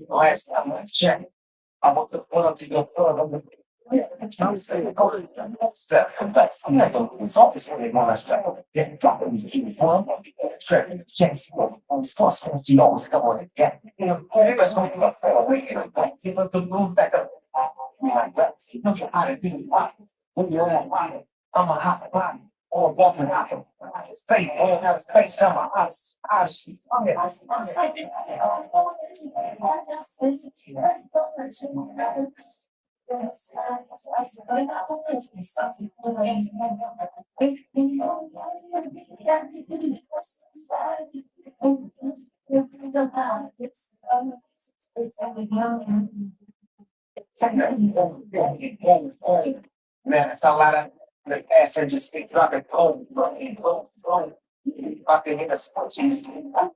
Last time I checked, I want the world to go further. I'm saying, go to set for that. I'm not going to resolve this when they want to get dropping these keys. One, traffic, can't see what I'm supposed to do. You always come on again. You know, everybody's going to go away. You know, like, you know, to move back up. My breath, you know how to do it. When you're on fire, I'm a hot body. Or walking out of say, all have space on my eyes. I see. Man, it's a lot of the passenger just stick dropping boom, boom, boom, boom. I can hit a switches,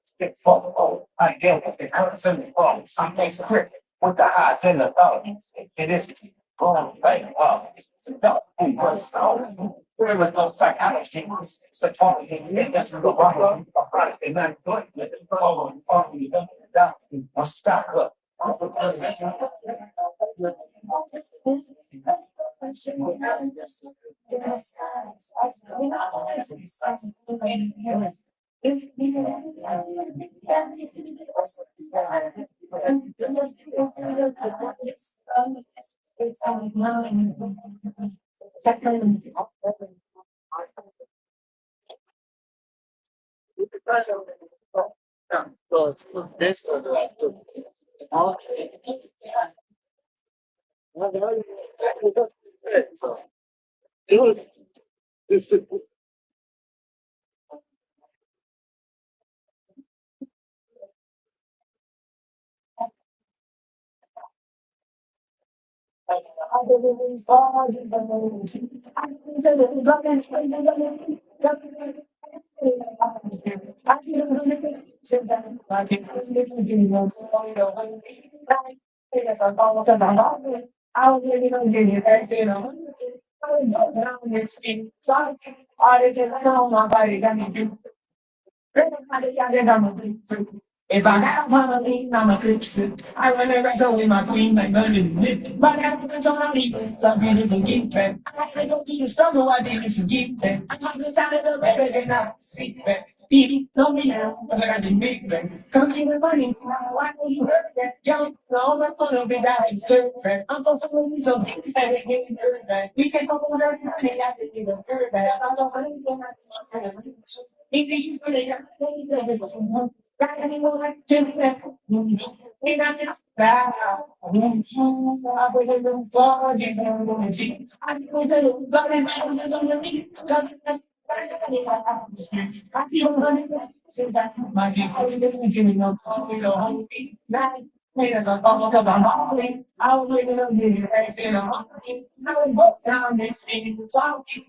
stick for oh, I get with the curves and the bones. I'm next quick with the highs and the lows. It is boom, like oh, it's a dog, so where no psychology was psychology, and that's the wrong product and not good with the problem, down, or stop up. If I got a money, I'm a citizen. I run the rest with my queen like Berlin. But I haven't been on me, but beautiful geek man. I had to go through the struggle, I didn't forget that. I talked inside of the baby, then I see that. Baby, love me now, cause I got the big man. Come give me money, why know you heard that? Young, no, I'm not gonna be that servant. I'm gonna follow me some things that they gave me heard that. We can't go over money, I didn't even heard that. I'm not gonna be if you for the anyone to that, we not bad. I believe in for this energy. I know that God and I was on the meat. I feel money since I my dear, I didn't give me no call, you know, as a call because I'm hungry. I was living on the face in a monkey. I would walk down this thing, talking.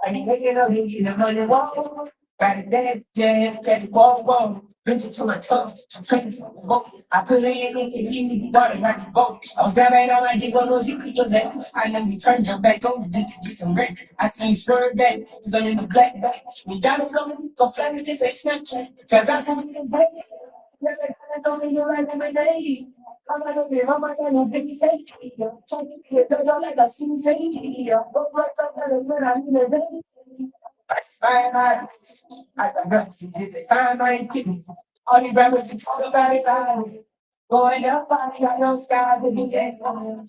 I need to get up into the money wall. Got a dead jazz, take it wall, wall. Pinch it to my toes, to train boat. I put it in the key, got it like a boat. I was down on my dick, what was you because I know you turned your back on just to get some rent. I seen you swerve back, cause I'm in the black bag. We diamonds on me, go flash, just say Snapchat. Cause I come in the black. That's only you like every day. I'm gonna be on my kind of big face. Talking to you, like a sensei. But what's up, when I'm in the day? I find my I got to get it. Find my kidneys. All you grab with you talk about it. Going up, I got no sky, but the gas on the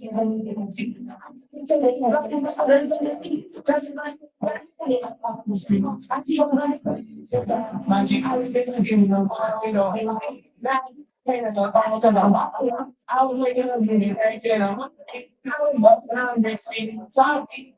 street. I feel like my G, I really didn't give me no call, you know. Because I was looking at the I said, I was walking down next day, talking.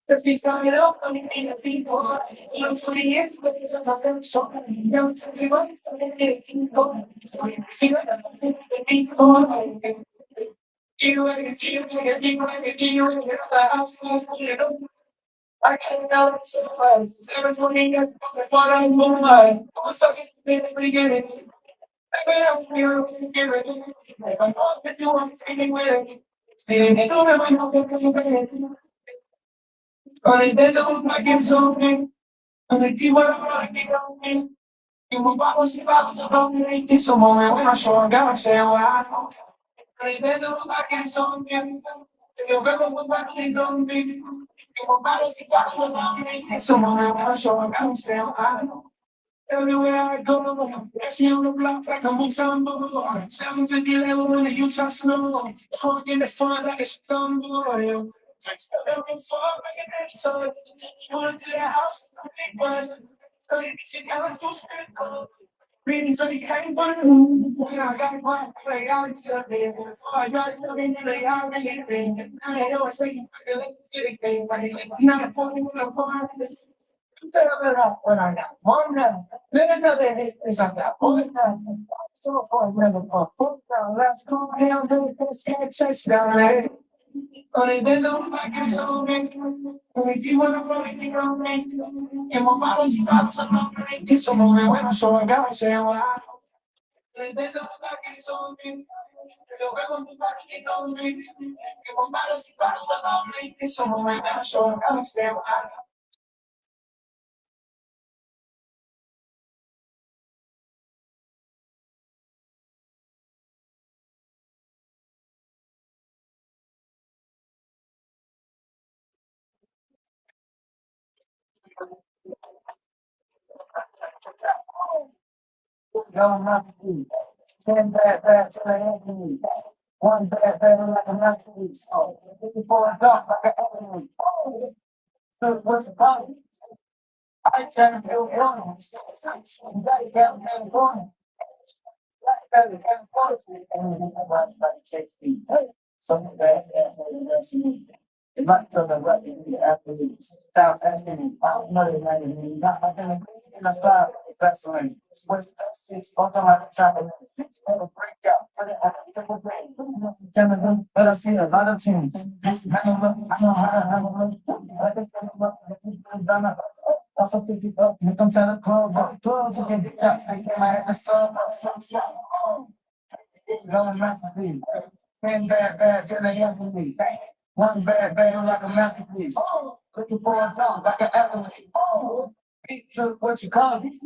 So she's coming up on the people, you know, 20 years, but it's a nothing short. You know, 21, so they take people. So you see what the people I can't tell it so much. 720 years before I'm born. I was talking to me in the beginning. I'm not with you, I'm singing with you. Singing, I don't remember how to on el beso, una canzone, on el tipo de que yo vi. Y un poco si vamos a dormir, y somos de buena shorga, se va. On el beso, una canzone, yo creo que un poco de dormir. Y un poco si vamos a dormir, y somos de buena shorga, se va. Everywhere I go, that's me on the block like I'm on Tumble. 750 level in the Utah snow. Talk in the front like it's stumble. Every fall like an episode. Going to the house, big bus. So you should have to spend. Reading so you can't find when I got one play out to me. I got something in the yard and living. I always say, I like to see the game. It's not a point when I'm part of this. When I got one now, then another hit is I got one now. So far, never a foot down. Let's go down, do this can't touchdown. Hey, on it, there's a back and so big. And we do what I'm running, you know me. And my bottles, I'm not ready. It's a moment when I saw a guy say, wow. And there's a back and so big. It's a moment when I saw a guy say, wow. No, not me. 10 bad till I end me. One bad like a masterpiece. So, looking for a dog like an enemy. So, what's the problem? I can't feel wrong. You gotta get wrong. Something bad, that's me. It might feel the right in the after the stop asking, I don't know, not my kind of in a style, that's like, what's that six, don't know how to try to six, break out, put it out of the brain. But I see a lot of teams. This kind of look, I know how to have a look. I think I'm up. Also pick it up, you come tell the clubs again, I get my ass a sub, going back to me. 10 bad till they have me. One bad like a masterpiece. Looking for a dog like an athlete. Beat to what you call me.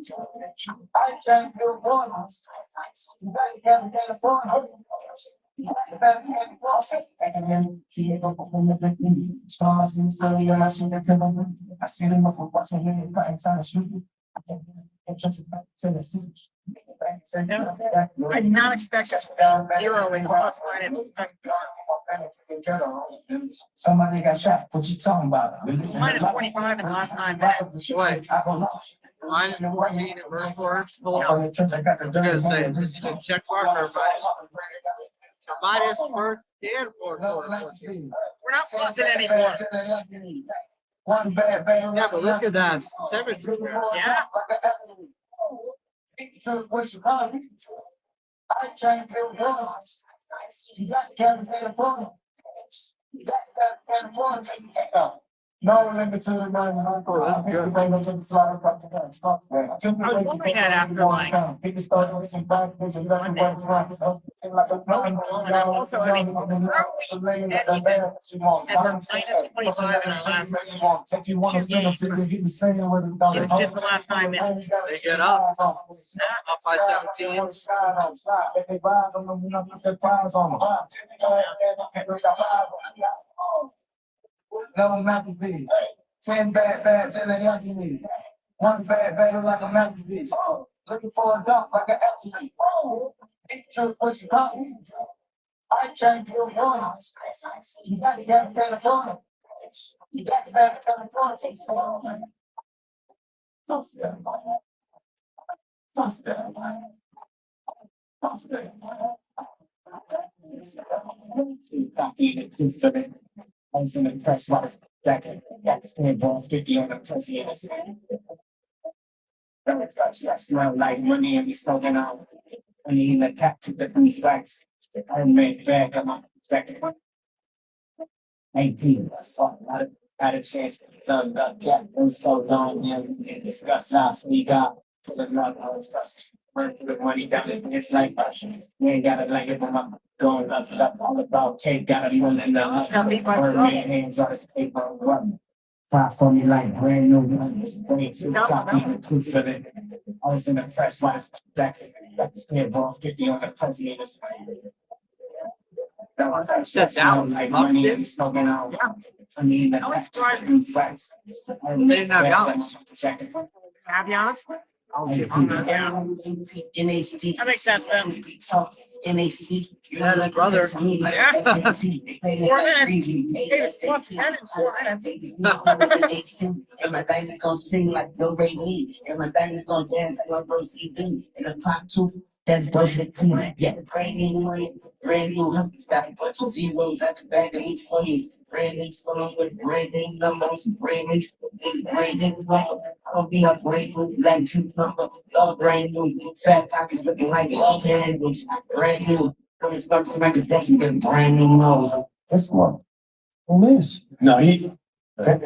I can't do one. You gotta get California. And then see it up on the stars and story and I see the temple. I see them up watching him cutting time shooting. And just back to the sea. I did not expect zero in plus somebody got shot. What you talking about? Minus 25 and last time back. What? Minus 14 at Versport. I got the I was gonna say, this is a check mark or minus 14 and 14. We're not plusing anymore. One bad. Yeah, but look at that. 7. Yeah. What you call me? I can't feel wrong. You got California. You got California. Take off. No limit to the money. I was hoping that after like. Also, I mean, and then minus 25 in our last. if you want to spend a 50, he was saying what it It's just the last time that They get up by 17. They ride on them, you know, put their thighs on them. No, not to be. 10 bad till they have me. One bad like a masterpiece. Looking for a dog like an athlete. Picture what you call me. I can't feel wrong. You got to get California. You got to get California. I was in the press last decade. Yes, involved 50 on the plus years. I smell like money and we smoking out. Money in the tap to the police rights. I made back on my second one. 18. Had a chance to sum up. Yeah, it was so long. Yeah, we didn't discuss how sneak out to the love of us. Run through the money down in it's like Russians. You ain't got it like it when I'm going up, all about cake. Got a moon in the man hands on his paper. Run. Fast for me like brand new ones. Way too cocky and too for it. I was in the press last decade. That's me, bro. 50 on the president. That's Dallas. Like Bucks money did? and smoking out. I mean, the was pack surprised. these rights. They didn't have Giannis. Check it. Have Giannis? That makes sense then. Yeah, that brother. Yeah. 4 minutes. It's plus 10 in 4 minutes. And my thing is gonna sing like no Ray Lee. And my thing is gonna dance like my bro CB. And the pop too, that's those that clean. Yeah, brand new money, brand new hunkies. Got a bunch of zeros at the back of each funnies. Brand new phone with brand new numbers, brand new love. I'll be a brand new black cucumber. Love brand new fat pockets looking like love handles. Brand new. Coming stuck to make a face and get brand new nose. Guess what? Who is? No, he. That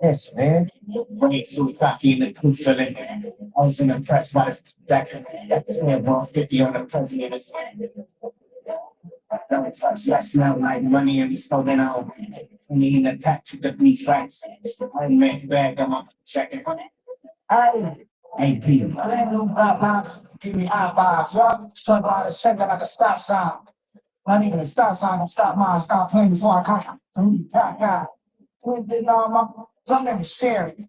yes, man. Way too cocky and the proof for it. I was in the press last decade. That's me, bro. 50 on the president. Don't touch. I smell like money and smoking out. I mean, the pack to the police rights. I made back on my check it. Hey. AP. Brand new black box. Give me high vibes. Y'all struggle out of second like a stop sign. Not even a stop sign. I'm stop mine. Stop playing before I come. God. Did all my some niggas sharing.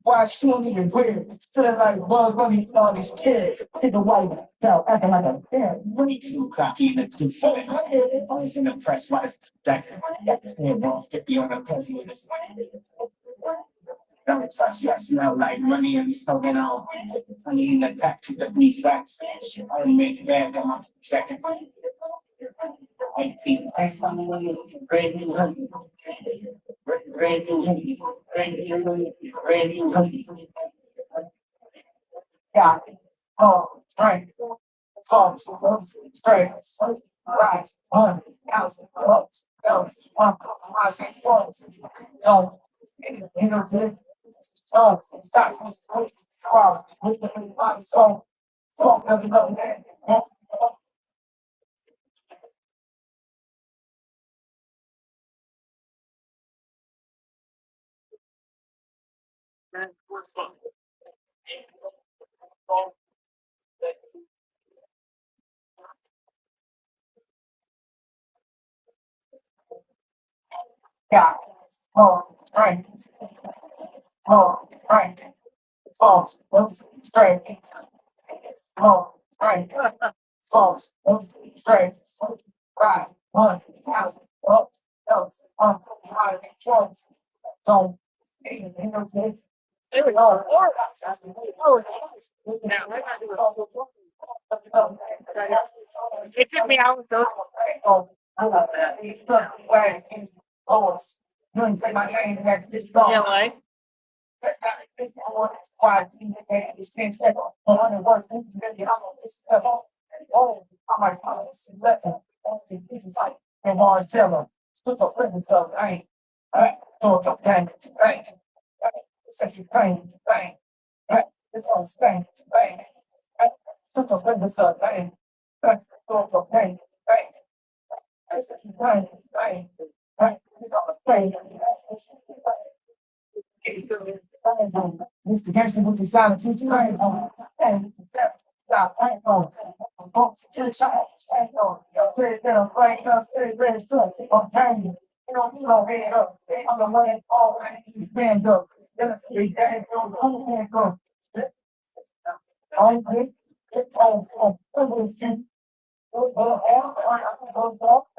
Why I shouldn't even weird. Feeling like bug money with all these kids. Hit the white girl acting like a damn. Way too cocky and the proof for it. I was in the press last decade. That's me, bro. 50 on the president. Don't touch. I smell like money and smoking out. I mean, the pack to the police rights. I made back on my check it. I feel brand new honey. Brand new honey. Brand new honey. Got it. Oh, right. Talk to straight. Right. On. House. Bucks. Bells. I say once. So, you know, stop. So, fuck everybody. Yeah. Oh, right. Oh, right. False. Straight. Oh, right. False. Straight. Right. On. House. Bucks. Bells. On. High. Choice. So, you know, there we go. It took me out with those. Oh, I love that. Oh, doing say my name at this song. LA. This one is why the same set on the worst thing really this oh my god, it's letter. That's the business like and Marcello. Super presence of I thought of that right. Such a pain, bang. It's all stank, bang. Super presence of bang. Thought of pain, bang. Such a pain, bang. It's all pain. Mr. Gerson with the silent teacher, and stop, I know. Folks, to the child, I know. You're very good, right up, very good. I'm telling you, you know, head up. I'm the one all right, stand up. Then a free day, go, who can't go? All this, it's all everything.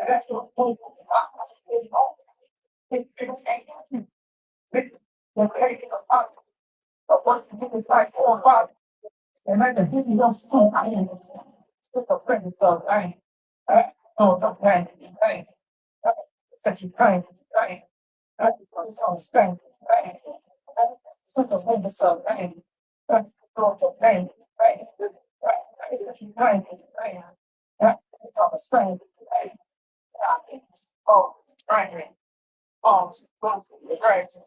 That's your place. It's the crazy of but once the thing is like 4 or 5, and then the thing don't still I am still a friend so oh okay such a kind it's on strength still a friend so oh okay it's such a kind Oh, right. Balls, balls, rise,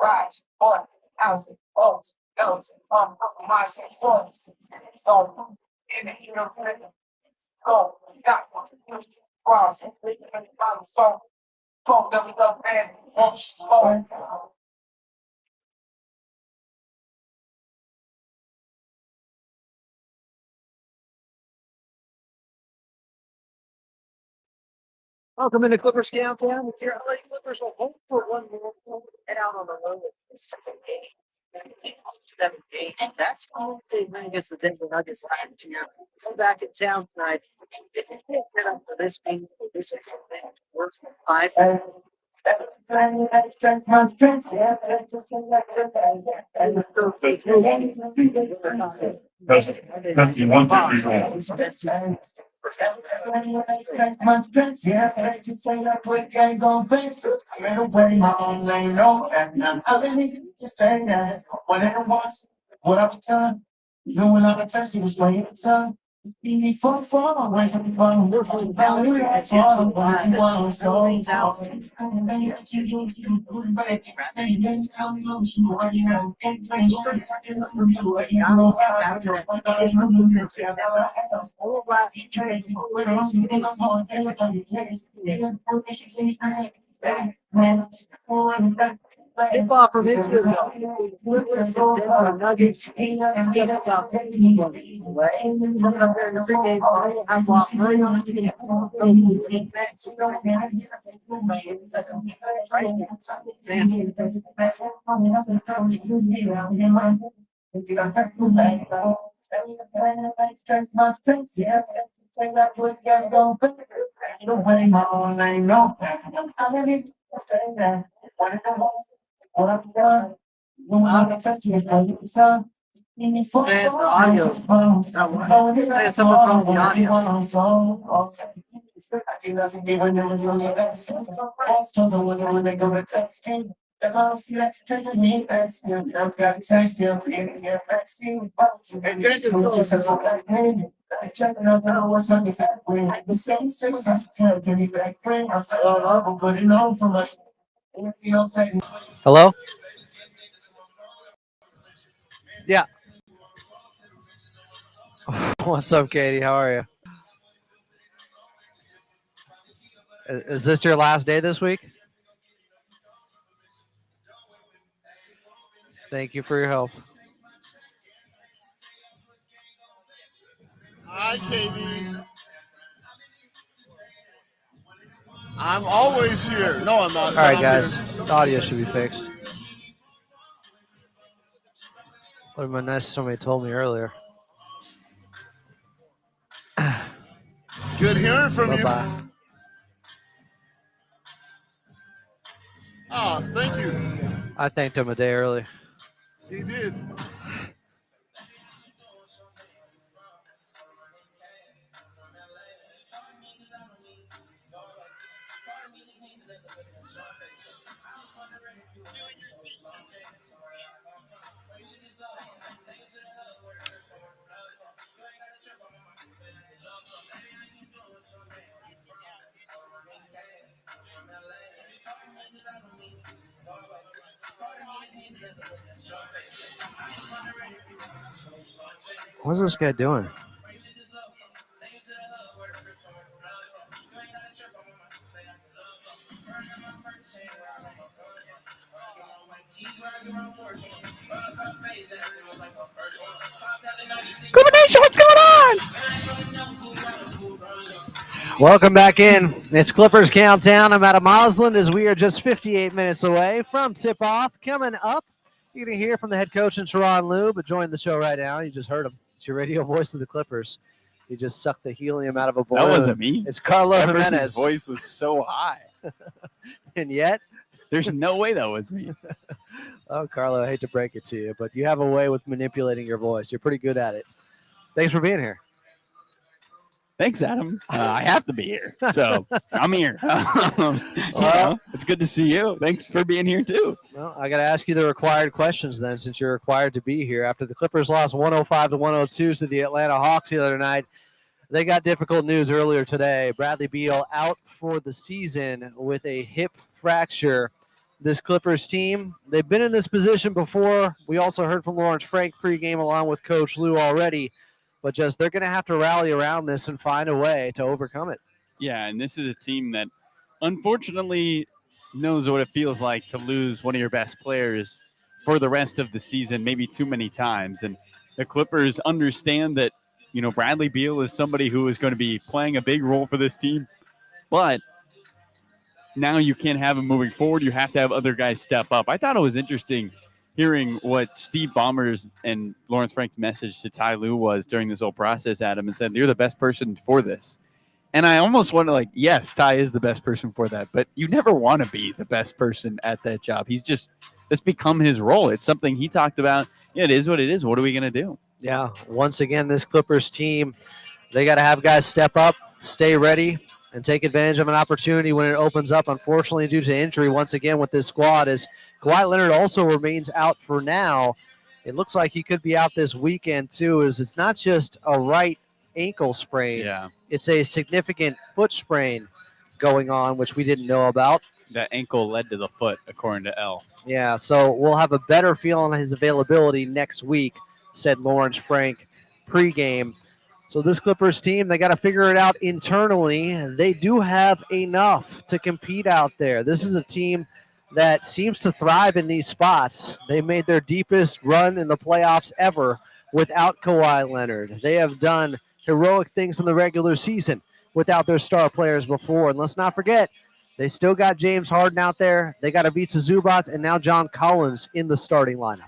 rise, on, out, balls, goes, my balls, so, in the you know, go, got some, balls, so, fuck them up, man, balls, Welcome into Clippers Countdown with your LA Clippers will hope for one more and out on the road with the second game. 7-8. And that's all they win against the Denver Nuggets last year. So back in town tonight. If you can't get up for this game, this is worth 5. That's you want that result. My friends, yes, I just say that we can go back. I'm in a way, my own lane, no, and I'm telling you to say that. Whatever was, what I've done, you will not attest to this way it's done. Be far away from the bottom, look for the boundary, far away, one so Tip off from Intuit Dome. Denver Nuggets. Just about 17 away. Coming up there in the pregame, I'm lost. Man, the audio. Say something from the audio. Hello? Yeah. What's up, Katie? How are you? Is this your last day this week? Thank you for your help. Hi, Katie. I'm always here. No, I'm not. All right, guys. The audio should be fixed. Would have been nice if somebody told me earlier. Good hearing from you. Bye-bye. Oh, thank you. I thanked him a day early. He did. What's this guy doing? Scuba Nation, what's going on? Welcome back in. It's Clippers Countdown. I'm out of Mosland as we are just 58 minutes away from tip-off. Coming up, you're going to hear from the head coach in Teron Lou, but join the show right now. You just heard him. It's your radio voice of the Clippers. He just sucked the helium out of a balloon. That wasn't me. It's Carlo That person's Jimenez. voice was so high. And yet, There's no way that was me. oh, Carlo, I hate to break it to you, but you have a way with manipulating your voice. You're pretty good at it. Thanks for being here. Thanks, Adam. I have to be here, so I'm here. It's good to see you. Thanks for being here too. Well, I got to ask you the required questions then, since you're required to be here. After the Clippers lost 105-102 to the Atlanta Hawks the other night, They got difficult news earlier today. Bradley Beal out for the season with a hip fracture. This Clippers team, they've been in this position before. We also heard from Lawrence Frank pregame along with Coach Lou already, but just they're going to have to rally around this and find a way to overcome it. Yeah, and this is a team that unfortunately knows what it feels like to lose one of your best players for the rest of the season, maybe too many times. And the Clippers understand that, Bradley Beal is somebody who is going to be playing a big role for this team, but now you can't have him moving forward. You have to have other guys step up. I thought it was interesting hearing what Steve Ballmer's and Lawrence Frank's message to Ty Lue was during this whole process, Adam, and said, you're the best person for this. And I almost want to yes, Ty is the best person for that, but you never want to be the best person at that job. It's become his role. It's something he talked about. Yeah, it is what it is. What are we going to do? Yeah, once again, this Clippers team, they got to have guys step up, stay ready, and take advantage of an opportunity when it opens up. Unfortunately, due to injury, once again with this squad, as Kawhi Leonard also remains out for now. It looks like he could be out this weekend too. As it's not just a right ankle sprain. Yeah. It's a significant foot sprain going on, which we didn't know about. That ankle led to the foot, according to L. Yeah, so we'll have a better feel on his availability next week, said Lawrence Frank pregame. So this Clippers team, they got to figure it out internally. They do have enough to compete out there. This is a team that seems to thrive in these spots. They made their deepest run in the playoffs ever without Kawhi Leonard. They have done heroic things in the regular season without their star players before. And let's not forget, they still got James Harden out there. They got Ivica Zubac and now John Collins in the starting lineup.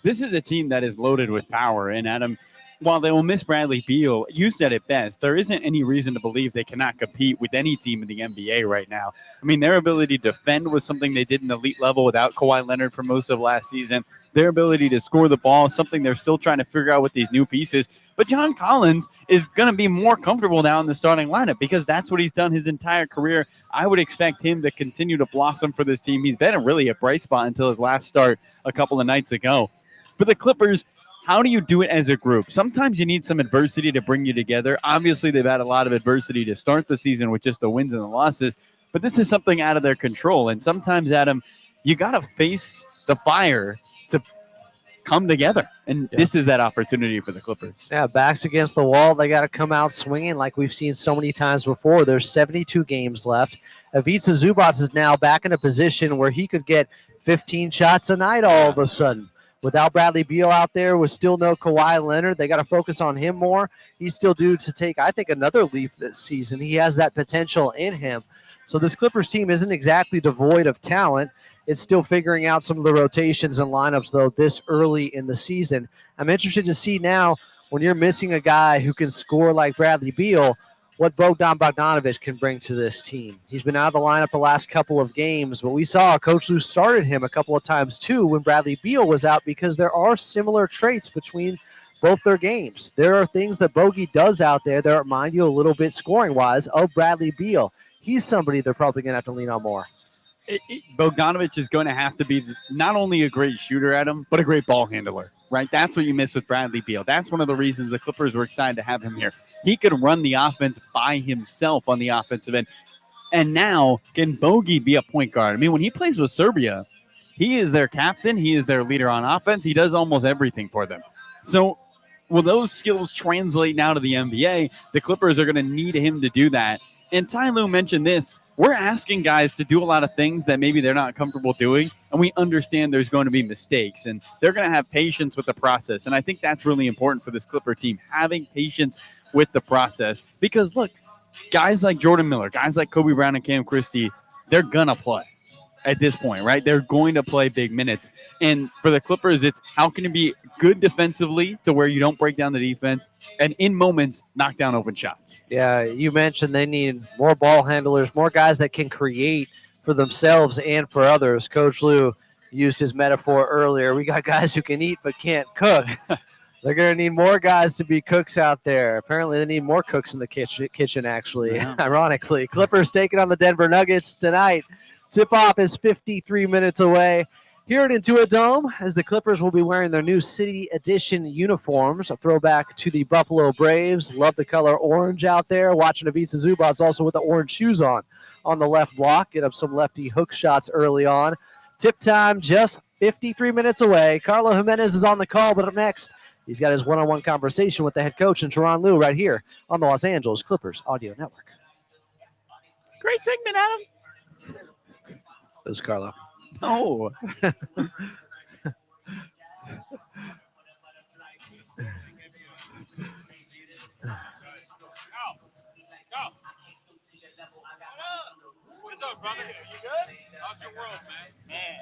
This is a team that is loaded with power. And Adam, while they will miss Bradley Beal, you said it best. There isn't any reason to believe they cannot compete with any team in the NBA right now. I mean, their ability to defend was something they did in elite level without Kawhi Leonard for most of last season. Their ability to score the ball is something they're still trying to figure out with these new pieces. But John Collins is going to be more comfortable now in the starting lineup because that's what he's done his entire career. I would expect him to continue to blossom for this team. He's been really a bright spot until his last start a couple of nights ago. For the Clippers, how do you do it as a group? Sometimes you need some adversity to bring you together. Obviously, they've had a lot of adversity to start the season with just the wins and the losses, but this is something out of their control. And sometimes, Adam, you got to face the fire to come together. And this is that opportunity for the Clippers. Yeah, backs against the wall. They got to come out swinging like we've seen so many times before. There's 72 games left. Ivica Zubac is now back in a position where he could get 15 shots a night all of a sudden. Without Bradley Beal out there, with still no Kawhi Leonard, they got to focus on him more. He's still due to take, I think, another leap this season. He has that potential in him. So this Clippers team isn't exactly devoid of talent. It's still figuring out some of the rotations and lineups, though, this early in the season. I'm interested to see now, when you're missing a guy who can score like Bradley Beal, what Bogdan Bogdanovic can bring to this team. He's been out of the lineup the last couple of games, but we saw Coach Lou started him a couple of times too when Bradley Beal was out because there are similar traits between both their games. There are things that Bogey does out there that remind you a little bit scoring-wise of Bradley Beal. He's somebody they're probably going to have to lean on more. Bogdanovic is going to have to be not only a great shooter, Adam, but a great ball handler, right? That's what you miss with Bradley Beal. That's one of the reasons the Clippers were excited to have him here. He could run the offense by himself on the offensive end. And now, can Bogey be a point guard? I mean, when he plays with Serbia, he is their captain. He is their leader on offense. He does almost everything for them. So will those skills translate now to the NBA? The Clippers are going to need him to do that. And Ty Lue mentioned this. We're asking guys to do a lot of things that maybe they're not comfortable doing, and we understand there's going to be mistakes, and they're going to have patience with the process. And I think that's really important for this Clipper team, having patience with the process. Because, look, guys like Jordan Miller, guys like Kobe Brown and Cam Christie, they're going to play at this point, right? They're going to play big minutes. And for the Clippers, it's how can you be good defensively to where you don't break down the defense and in moments knock down open shots. Yeah, you mentioned they need more ball handlers, more guys that can create for themselves and for others. Coach Lou used his metaphor earlier. We got guys who can eat but can't cook. They're going to need more guys to be cooks out there. Apparently, they need more cooks in the kitchen actually, ironically. Clippers taking on the Denver Nuggets tonight. Tip-off is 53 minutes away Here at Intuit Dome, as the Clippers will be wearing their new City Edition uniforms, a throwback to the Buffalo Braves. Love the color orange out there. Watching Ivica Zubas also with the orange shoes on the left block. Get up some lefty hook shots early on. Tip time just 53 minutes away. Carlo Jimenez is on the call, but up next, he's got his one-on-one conversation with the head coach and Teron Lue right here on the Los Angeles Clippers Audio Network. Great segment, Adam. This is Carlo. Oh. What's up, brother? You good? How's your world, man? Man,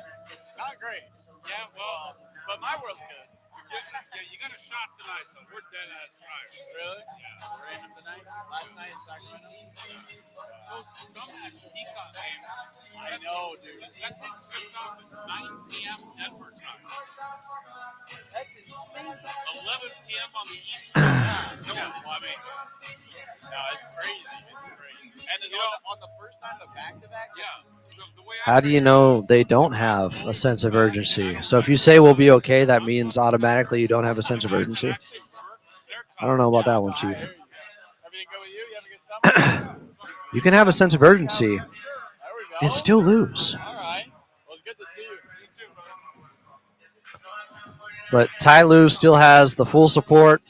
not great. Yeah, well, but my world's good. Yeah, you got a shot tonight, so we're dead ass time. Really? Yeah. We're in tonight? Last night in Sacramento? Those dumbass peacock games. I know, dude. That thing tipped off at 9 p.m. Denver time. That's insane. 11 p.m. on the East Coast. Yeah, well, I mean, no, it's crazy. It's crazy. And you know, on the first time, the back-to-back. Yeah. How do you know they don't have a sense of urgency? So if you say we'll be okay, that means automatically you don't have a sense of urgency. I don't know about that one, Chief. Everything go with you? You have a good summer? You can have a sense of urgency There we go. and still lose. All right. Well, it's good to see you. You too, bro. But Ty Lue still has the full support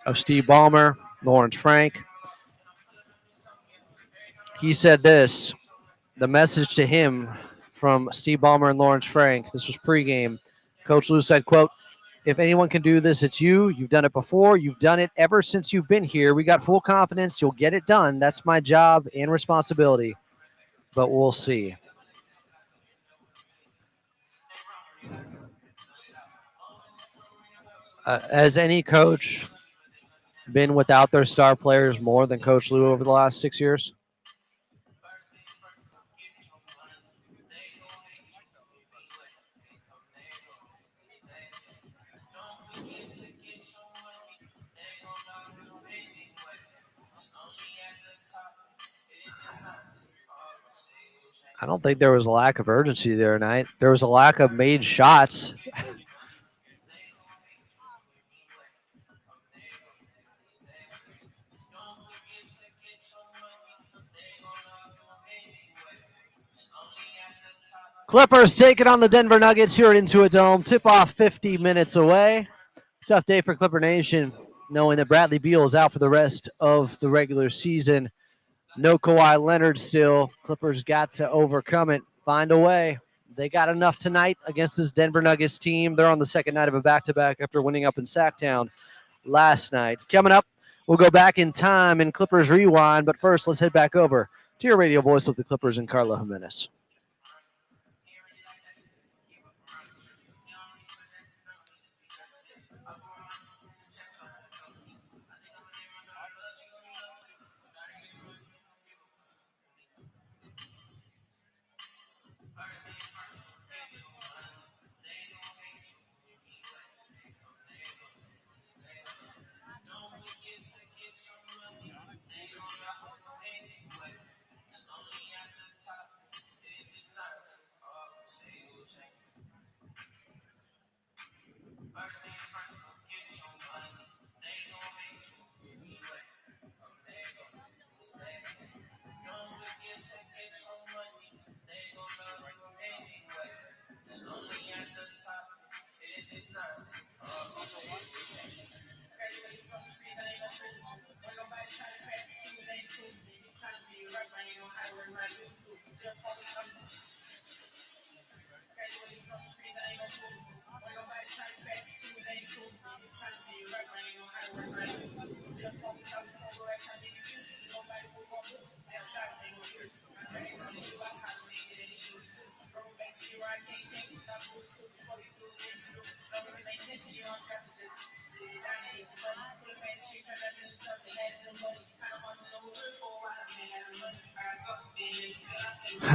of Steve Ballmer, Lawrence Frank. He said this, the message to him from Steve Ballmer and Lawrence Frank. This was pregame. Coach Lue said, quote, if anyone can do this, it's you. You've done it before. You've done it ever since you've been here. We got full confidence. You'll get it done. That's my job and responsibility. But we'll see. Has any coach been without their star players more than Coach Lue over the last 6 years? I don't think there was a lack of urgency there tonight. There was a lack of made shots. Clippers taking on the Denver Nuggets here at Intuit Dome. Tip-off 50 minutes away. Tough day for Clipper Nation, knowing that Bradley Beal is out for the rest of the regular season. No Kawhi Leonard still. Clippers got to overcome it, find a way. They got enough tonight against this Denver Nuggets team. They're on the second night of a back-to-back after winning up in Sacktown last night. Coming up, we'll go back in time in Clippers Rewind, but first let's head back over to your radio voice of the Clippers and Carlo Jimenez.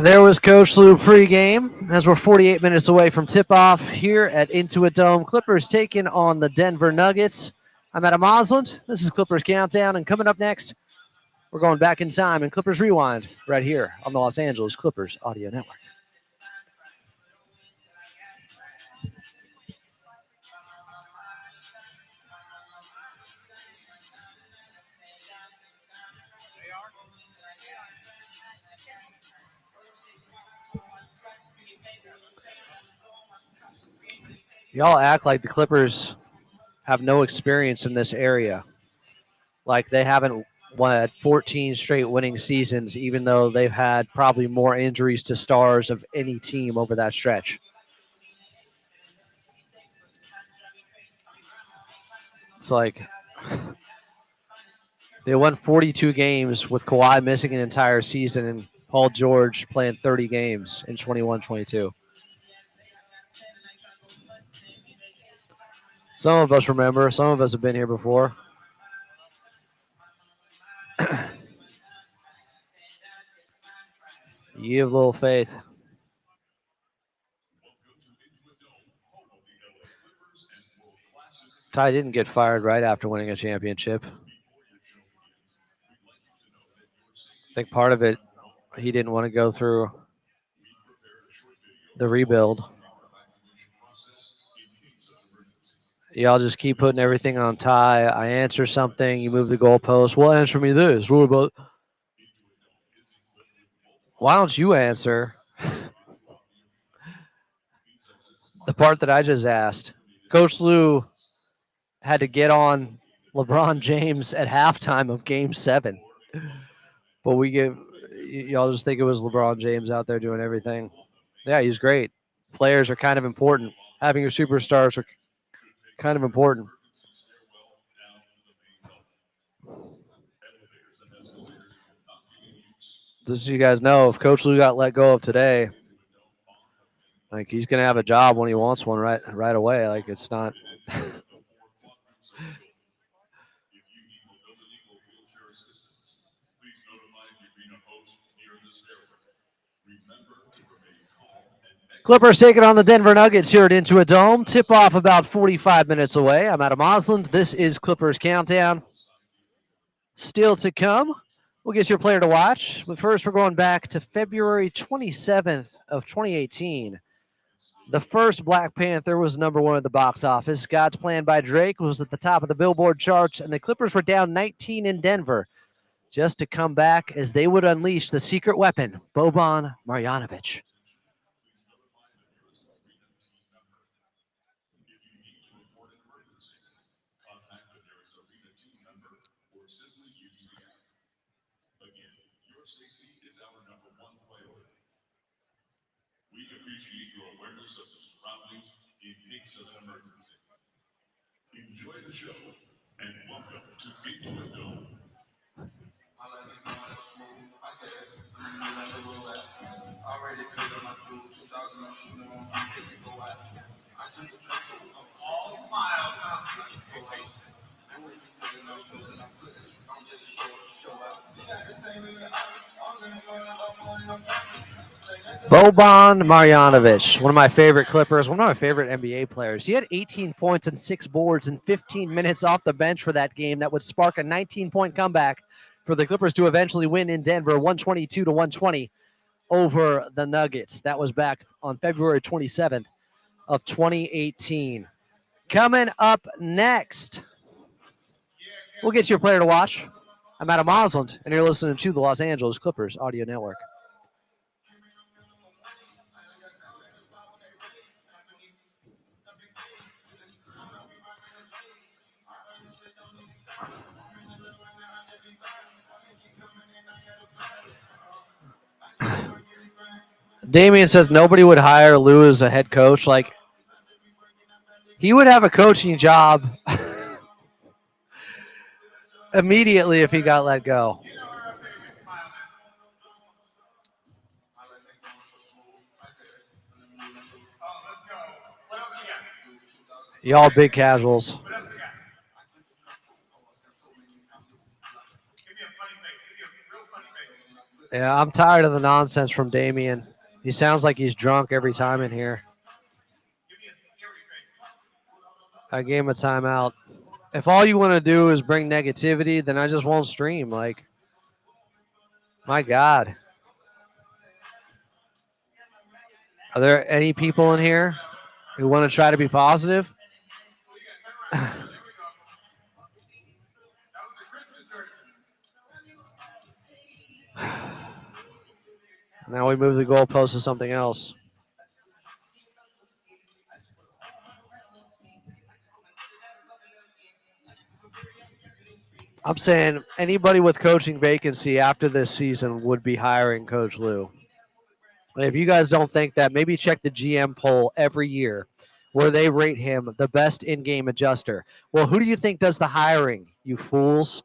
There was Coach Lue pregame as we're 48 minutes away from tip-off here at Intuit Dome. Clippers taking on the Denver Nuggets. I'm Adam Osland. This is Clippers Countdown, and coming up next, we're going back in time in Clippers Rewind right here on the Los Angeles Clippers Audio Network. Y'all act like the Clippers have no experience in this area. Like they haven't won 14 straight winning seasons, even though they've had probably more injuries to stars of any team over that stretch. It's like they won 42 games with Kawhi missing an entire season and Paul George playing 30 games in 21-22. Some of us remember, some of us have been here before. You have little faith. Ty didn't get fired right after winning a championship. I think part of it, he didn't want to go through the rebuild. Y'all just keep putting everything on Ty. I answer something, you move the goalpost. Well, answer me this. What about? Why don't you answer the part that I just asked? Coach Lou had to get on LeBron James at halftime of Game 7. But y'all just think it was LeBron James out there doing everything. Yeah, he's great. Players are kind of important. Having your superstars are kind of important. Just so you guys know, if Coach Lou got let go of today, like he's gonna have a job when he wants one right away. Like it's not. Clippers taking on the Denver Nuggets here at Intuit Dome. Tip off about 45 minutes away. I'm Adam Osland. This is Clippers Countdown. Still to come. We'll get your player to watch. But first, we're going back to February 27th of 2018. The first Black Panther was number one at the box office. God's Plan by Drake was at the top of the Billboard charts, and the Clippers were down 19 in Denver just to come back as they would unleash the secret weapon, Boban Marjanovic. Boban Marjanovic, one of my favorite Clippers, one of my favorite NBA players. He had 18 points and 6 boards in 15 minutes off the bench for that game. That would spark a 19-point comeback for the Clippers to eventually win in Denver, 122-120 over the Nuggets. That was back on February 27th of 2018. Coming up next, we'll get you a player to watch. I'm Adam Osland, and you're listening to the Los Angeles Clippers Audio Network. Damian says nobody would hire Lou as a head coach. Like, he would have a coaching job immediately if he got let go. Y'all big casuals. Yeah, I'm tired of the nonsense from Damian. He sounds like he's drunk every time in here. I gave him a timeout. If all you want to do is bring negativity, then I just won't stream. Like, my God. Are there any people in here who want to try to be positive? Now we move the goalpost to something else. I'm saying anybody with coaching vacancy after this season would be hiring Coach Lou. If you guys don't think that, maybe check the GM poll every year where they rate him the best in-game adjuster. Well, who do you think does the hiring, you fools?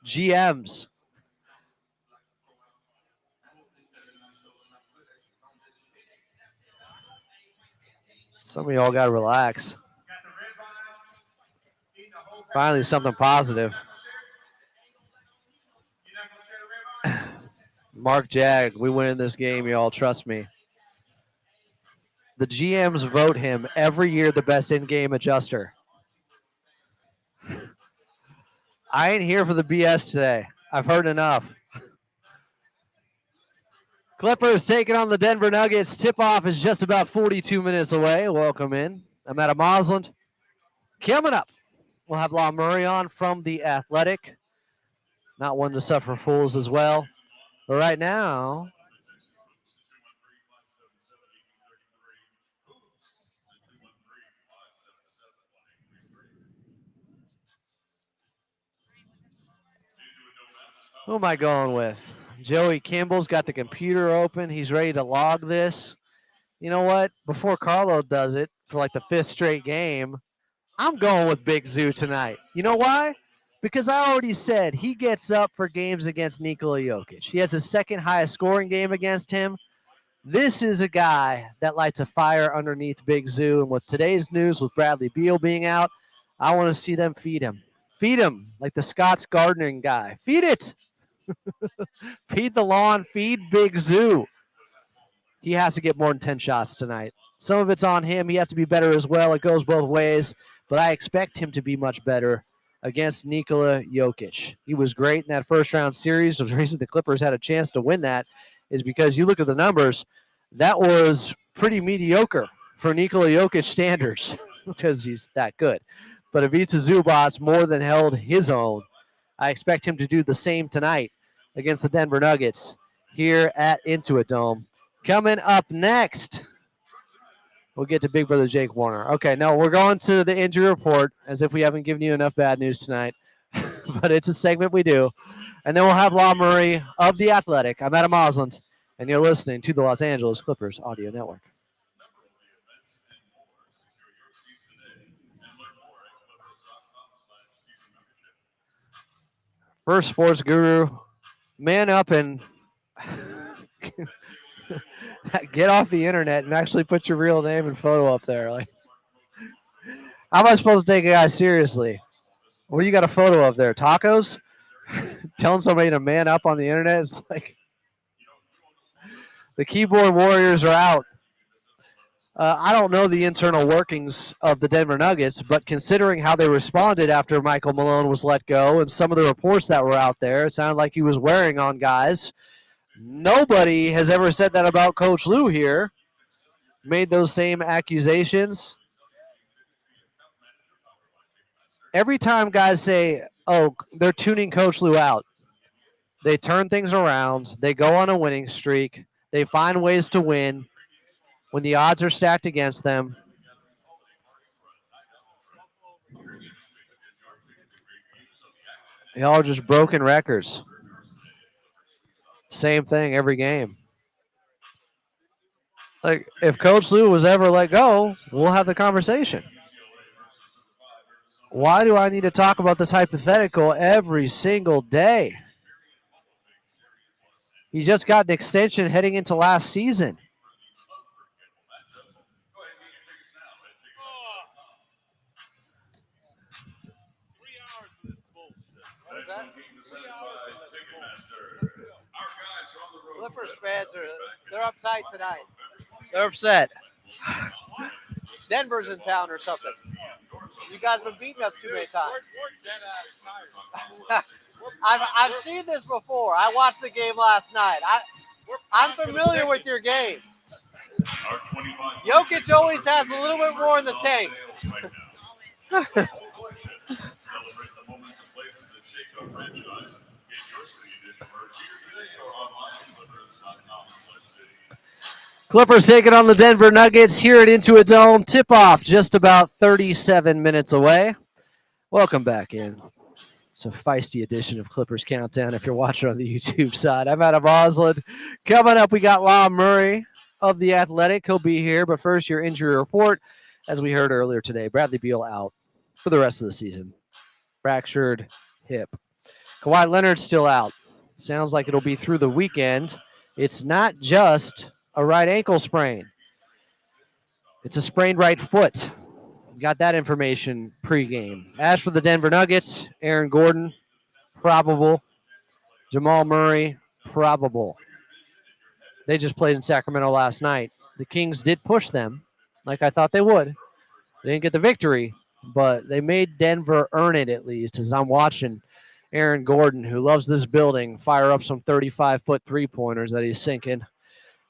GMs. Some of y'all got to relax. Finally, something positive. Mark Jag, we win in this game, y'all. Trust me. The GMs vote him every year the best in-game adjuster. I ain't here for the BS today. I've heard enough. Clippers taking on the Denver Nuggets. Tip-off is just about 42 minutes away. Welcome in. I'm at a Mosland. Coming up, we'll have Law Murray on from The Athletic. Not one to suffer fools as well. But right now, who am I going with? Joey Kimball's got the computer open. He's ready to log this. You know what? Before Carlo does it for like the fifth straight game, I'm going with Big Zoo tonight. You know why? Because I already said he gets up for games against Nikola Jokic. He has the second highest scoring game against him. This is a guy that lights a fire underneath Big Zoo. And with today's news, with Bradley Beal being out, I want to see them feed him. Feed him like the Scott's gardening guy. Feed it. Feed the lawn. Feed Big Zoo. He has to get more than 10 shots tonight. Some of it's on him. He has to be better as well. It goes both ways. But I expect him to be much better against Nikola Jokic. He was great in that first round series. The reason the Clippers had a chance to win that is because you look at the numbers, that was pretty mediocre for Nikola Jokic standards because he's that good. But Ivica Zubac's more than held his own. I expect him to do the same tonight against the Denver Nuggets here at Intuit Dome. Coming up next, we'll get to Big Brother Jake Warner. Okay, no, we're going to the injury report as if we haven't given you enough bad news tonight. But it's a segment we do. And then we'll have Law Murray of The Athletic. I'm Adam Osland, and you're listening to the Los Angeles Clippers Audio Network. First Sports Guru, man up and get off the internet and actually put your real name and photo up there. Like, how am I supposed to take a guy seriously? What do you got a photo of there? Tacos? Telling somebody to man up on the internet is like the keyboard warriors are out. I don't know the internal workings of the Denver Nuggets, but considering how they responded after Michael Malone was let go and some of the reports that were out there, it sounded like he was wearing on guys. Nobody has ever said that about Coach Lou here. Made those same accusations. Every time guys say, oh, they're tuning Coach Lou out, they turn things around. They go on a winning streak. They find ways to win when the odds are stacked against them. Y'all are just broken records. Same thing every game. Like, if Coach Lou was ever let go, we'll have the conversation. Why do I need to talk about this hypothetical every single day? He just got an extension heading into last season. Clippers fans they're uptight tonight. They're upset. Denver's in town or something. You guys have been beating us too many times. I've seen this before. I watched the game last night. I'm familiar with your game. Jokic always has a little bit more in the tank. Clippers taking on the Denver Nuggets here at Intuit Dome. Tip-off just about 37 minutes away. Welcome back in. It's a feisty edition of Clippers Countdown if you're watching on the YouTube side. I'm Adam Osland. Coming up, we got Lon Murray of The Athletic. He'll be here, but first, your injury report. As we heard earlier today, Bradley Beal out for the rest of the season. Fractured hip. Kawhi Leonard's still out. Sounds like it'll be through the weekend. It's not just a right ankle sprain. It's a sprained right foot. Got that information pregame. As for the Denver Nuggets, Aaron Gordon, probable. Jamal Murray, probable. They just played in Sacramento last night. The Kings did push them, like I thought they would. They didn't get the victory, but they made Denver earn it at least, as I'm watching Aaron Gordon, who loves this building, fire up some 35-foot three-pointers that he's sinking.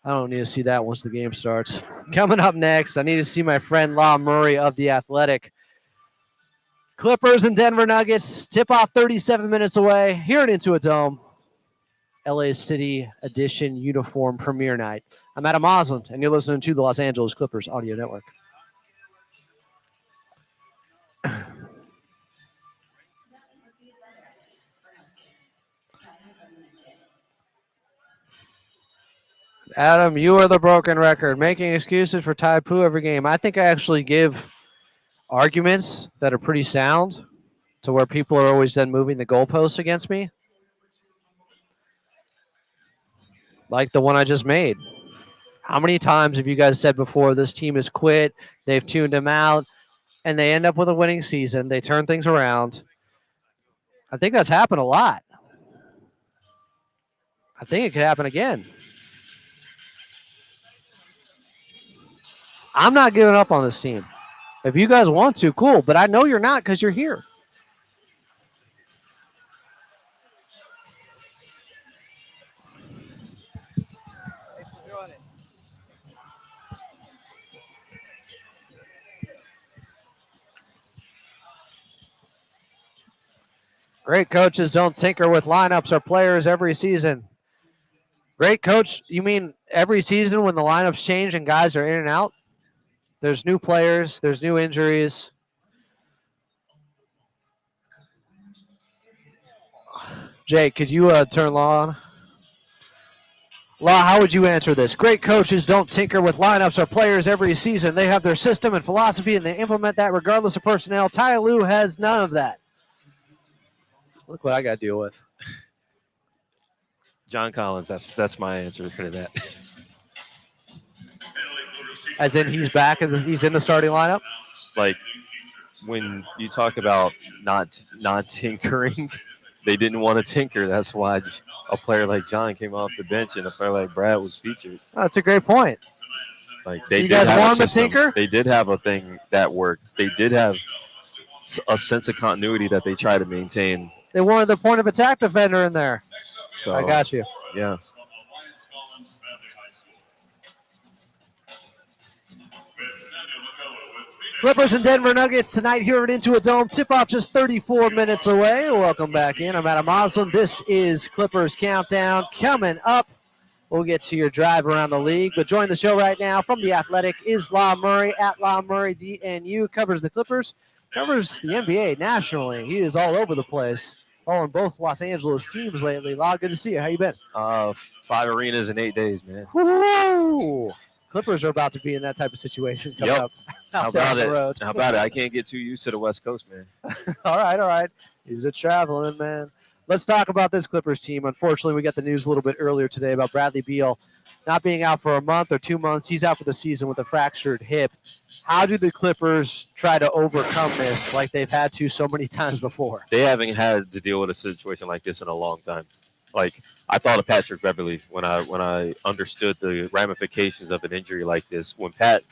I don't need to see that once the game starts. Coming up next, I need to see my friend Lon Murray of The Athletic. Clippers and Denver Nuggets, tip-off 37 minutes away here at Intuit Dome. LA City Edition uniform premiere night. I'm Adam Osland, and you're listening to the Los Angeles Clippers Audio Network. Adam, you are the broken record, making excuses for Tai Poo every game. I think I actually give arguments that are pretty sound to where people are always then moving the goalposts against me. Like the one I just made. How many times have you guys said before this team has quit, they've tuned him out, and they end up with a winning season, they turn things around? I think that's happened a lot. I think it could happen again. I'm not giving up on this team. If you guys want to, cool, but I know you're not because you're here. Great coaches don't tinker with lineups or players every season. Great coach, you mean every season when the lineups change and guys are in and out? There's new players, there's new injuries. Jake, could you turn Law on? Law, how would you answer this? Great coaches don't tinker with lineups or players every season. They have their system and philosophy, and they implement that regardless of personnel. Ty Lue has none of that. Look what I got to deal with. John Collins, that's my answer to that. As in he's back and he's in the starting lineup? Like when you talk about not tinkering, they didn't want to tinker. That's why a player like John came off the bench and a player like Brad was featured. Oh, that's a great point. Like they you did guys have want a him to system. tinker? They did have a thing that worked. They did have a sense of continuity that they try to maintain. They wanted the point of attack defender in there. So I got you. Yeah. Clippers and Denver Nuggets tonight here at Intuit Dome. Tip-off just 34 minutes away. Welcome back in. I'm Adam Osland. This is Clippers Countdown. Coming up, we'll get to your drive around the league. But join the show right now from The Athletic is Lon Murray at Lon Murray DNU. Covers the Clippers, covers the NBA nationally. He is all over the place. Following both Los Angeles teams lately. Lon, good to see you. How you been? 5 arenas in 8 days, man. Woo! Clippers are about to be in that type of situation coming up. How about it? How about it? I can't get too used to the West Coast, man. All right. He's a traveling man. Let's talk about this Clippers team. Unfortunately, we got the news a little bit earlier today about Bradley Beal not being out for a month or 2 months. He's out for the season with a fractured hip. How do the Clippers try to overcome this like they've had to so many times before? They haven't had to deal with a situation like this in a long time. Like, I thought of Patrick Beverley when I understood the ramifications of an injury like this. When Pat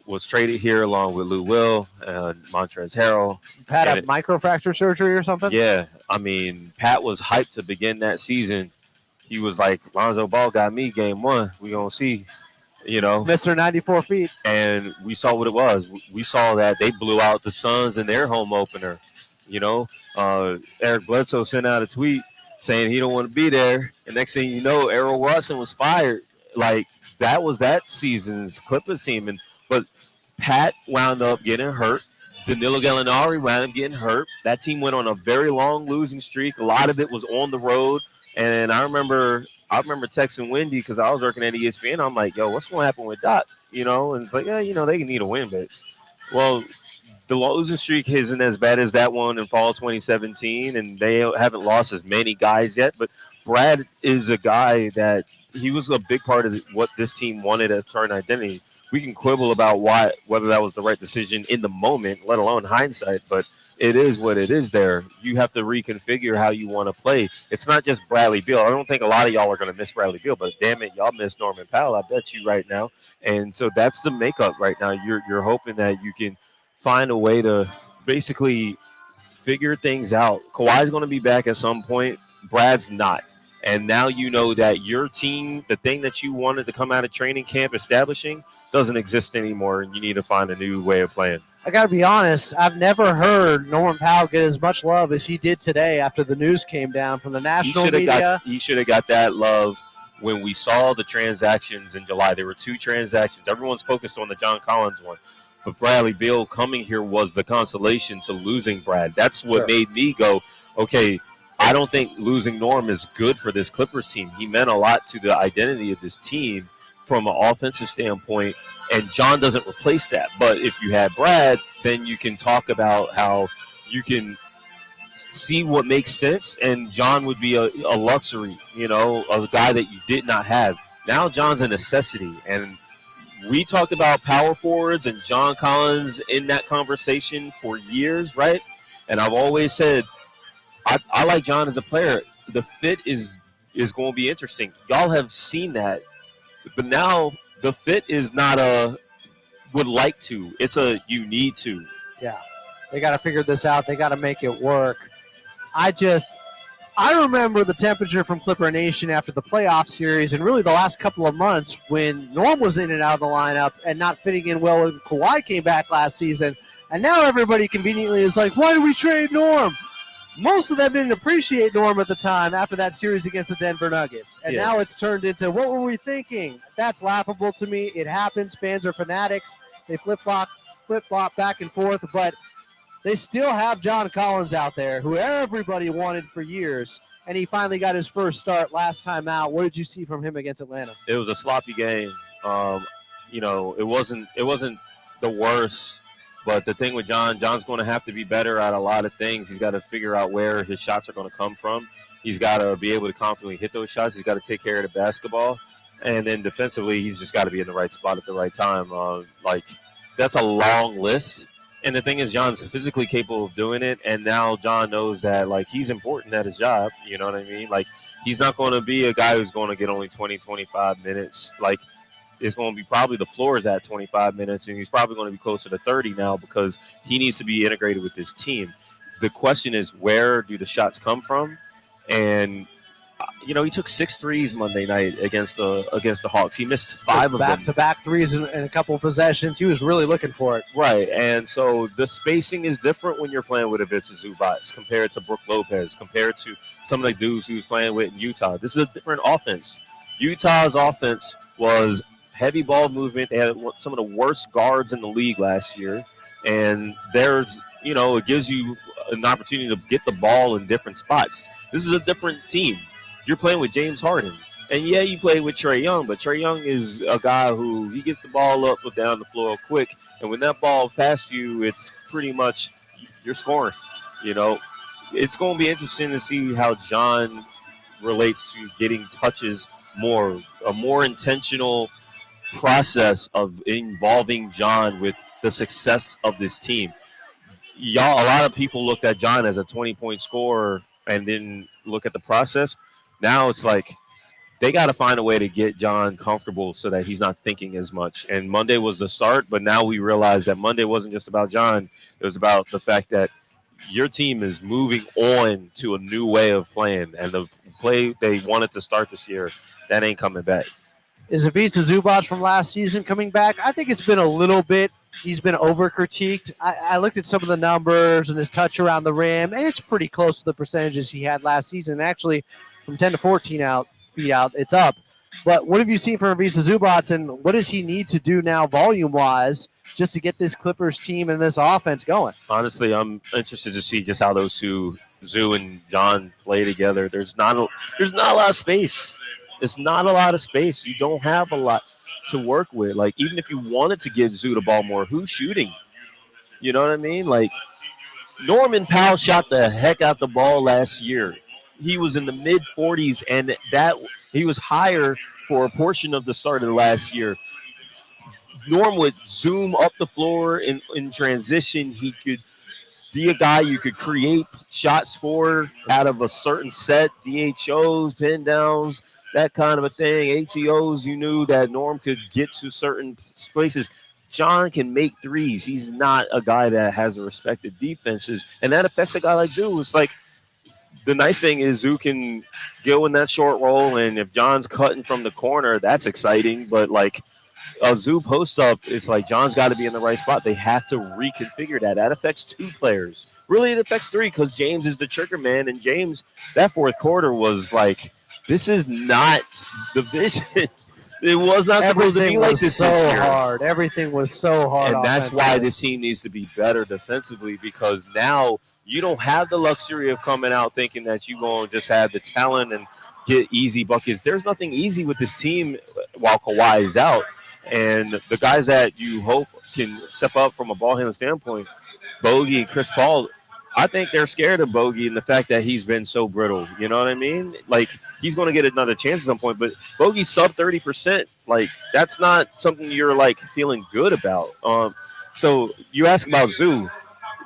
was traded here along with Lou Will and Montrezl Harrell. Pat had microfracture surgery or something? Yeah. I mean, Pat was hyped to begin that season. He was like, Lonzo Ball got me game one. We going to see, Mr. 94 feet. And we saw what it was. We saw that they blew out the Suns in their home opener. Eric Bledsoe sent out a tweet saying he don't want to be there. And next thing you know, Errol Watson was fired. Like, that was that season's Clippers team. But Pat wound up getting hurt Danilo Gallinari wound up getting hurt. That team went on a very long losing streak. A lot of it was on the road. And I remember texting Wendy because I was working at ESPN. I'm like, yo, what's going to happen with Doc? And it's like, yeah, they need a win. But, well, the losing streak isn't as bad as that one in fall 2017, and they haven't lost as many guys yet. But Brad is a guy that he was a big part of what this team wanted a certain identity. We can quibble about whether that was the right decision in the moment, let alone hindsight, but it is what it is there. You have to reconfigure how you want to play. It's not just Bradley Beal. I don't think a lot of y'all are going to miss Bradley Beal, but damn it, y'all miss Norman Powell. I bet you right now. And so that's the makeup right now. You're hoping that you can find a way to basically figure things out. Kawhi's going to be back at some point. Brad's not. And now you know that your team, the thing that you wanted to come out of training camp establishing, doesn't exist anymore, and you need to find a new way of playing. I got to be honest, I've never heard Norman Powell get as much love as he did today after the news came down from the national media. He should have got that love when we saw the transactions in July. There were 2 transactions. Everyone's focused on the John Collins one. But Bradley Beal coming here was the consolation to losing Brad. That's what made me go, okay, I don't think losing Norm is good for this Clippers team. He meant a lot to the identity of this team from an offensive standpoint, and John doesn't replace that. But if you had Brad, then you can talk about how you can see what makes sense, and John would be a luxury, a guy that you did not have. Now John's a necessity, and we talked about power forwards and John Collins in that conversation for years, right? And I've always said I like John as a player. The fit is going to be interesting. Y'all have seen that, but now the fit is not a would like to. It's a you need to. Yeah, they got to figure this out. They got to make it work. I remember the temperature from Clipper Nation after the playoff series and really the last couple of months when Norm was in and out of the lineup and not fitting in well when Kawhi came back last season. And now everybody conveniently is like, why did we trade Norm? Most of them didn't appreciate Norm at the time after that series against the Denver Nuggets. And now it's turned into, what were we thinking? That's laughable to me. It happens. Fans are fanatics. They flip-flop back and forth. But they still have John Collins out there, who everybody wanted for years, and he finally got his first start last time out. What did you see from him against Atlanta? It was a sloppy game. It wasn't the worst, but the thing with John's going to have to be better at a lot of things. He's got to figure out where his shots are going to come from. He's got to be able to confidently hit those shots. He's got to take care of the basketball, and then defensively, he's just got to be in the right spot at the right time. That's a long list. And the thing is, John's physically capable of doing it, and now John knows that, he's important at his job. You know what I mean? He's not going to be a guy who's going to get only 20, 25 minutes. It's going to be probably the floor is at 25 minutes, and he's probably going to be closer to 30 now because he needs to be integrated with this team. The question is, where do the shots come from? And he took 6 threes Monday night against the Hawks. He missed 5 of them. Back-to-back threes in a couple of possessions. He was really looking for it. Right, and so the spacing is different when you're playing with Ivica Zubac compared to Brook Lopez, compared to some of the dudes he was playing with in Utah. This is a different offense. Utah's offense was heavy ball movement. They had some of the worst guards in the league last year, and it gives you an opportunity to get the ball in different spots. This is a different team. You're playing with James Harden. And, you play with Trae Young, but Trae Young is a guy who he gets the ball up and down the floor quick. And when that ball past you, it's pretty much you're scoring. It's going to be interesting to see how John relates to getting touches more, a more intentional process of involving John with the success of this team. A lot of people looked at John as a 20-point scorer and didn't look at the process. Now it's like they got to find a way to get John comfortable so that he's not thinking as much. And Monday was the start, but now we realize that Monday wasn't just about John. It was about the fact that your team is moving on to a new way of playing. And the play they wanted to start this year, that ain't coming back. Is Ivica Zubac from last season coming back? I think it's been a little bit. He's been over-critiqued. I looked at some of the numbers and his touch around the rim, and it's pretty close to the percentages he had last season. Actually, from 10 to 14 feet out, it's up. But what have you seen from Ivica Zubac, and what does he need to do now volume-wise just to get this Clippers team and this offense going. Honestly, I'm interested to see just how those two, Zoo and John, play together. There's not a lot of space. It's not a lot of space. You don't have a lot to work with. Like, even if you wanted to give Zoo the ball more, who's shooting? You know what I mean? Like, Norman Powell shot the heck out the ball last year. He was in the mid 40s, and that he was higher for a portion of the start of the last year. Norm would zoom up the floor in transition. He could be a guy you could create shots for out of a certain set, DHOs, pin downs, that kind of a thing. ATOs, you knew that Norm could get to certain places. John can make threes. He's not a guy that has a respected defenses, and that affects a guy like Zoo. It's like the nice thing is Zoo can go in that short roll, and if John's cutting from the corner, that's exciting. But like a Zoo post up, it's like John's got to be in the right spot. They have to reconfigure that. That affects two players. Really, it affects three because James is the trigger man, and James, that fourth quarter was like, this is not the vision. It was not supposed to be like this so this year. hard. Everything was so hard. And that's why offensively. this team needs to be better defensively, because now you don't have the luxury of coming out thinking that you're going to just have the talent and get easy buckets. There's nothing easy with this team while Kawhi is out. And the guys that you hope can step up from a ball handling standpoint, Bogey and Chris Paul, I think they're scared of Bogey and the fact that he's been so brittle. You know what I mean? Like, he's going to get another chance at some point, but Bogey's sub 30%. Like, that's not something you're, like, feeling good about. So you ask about Zoo.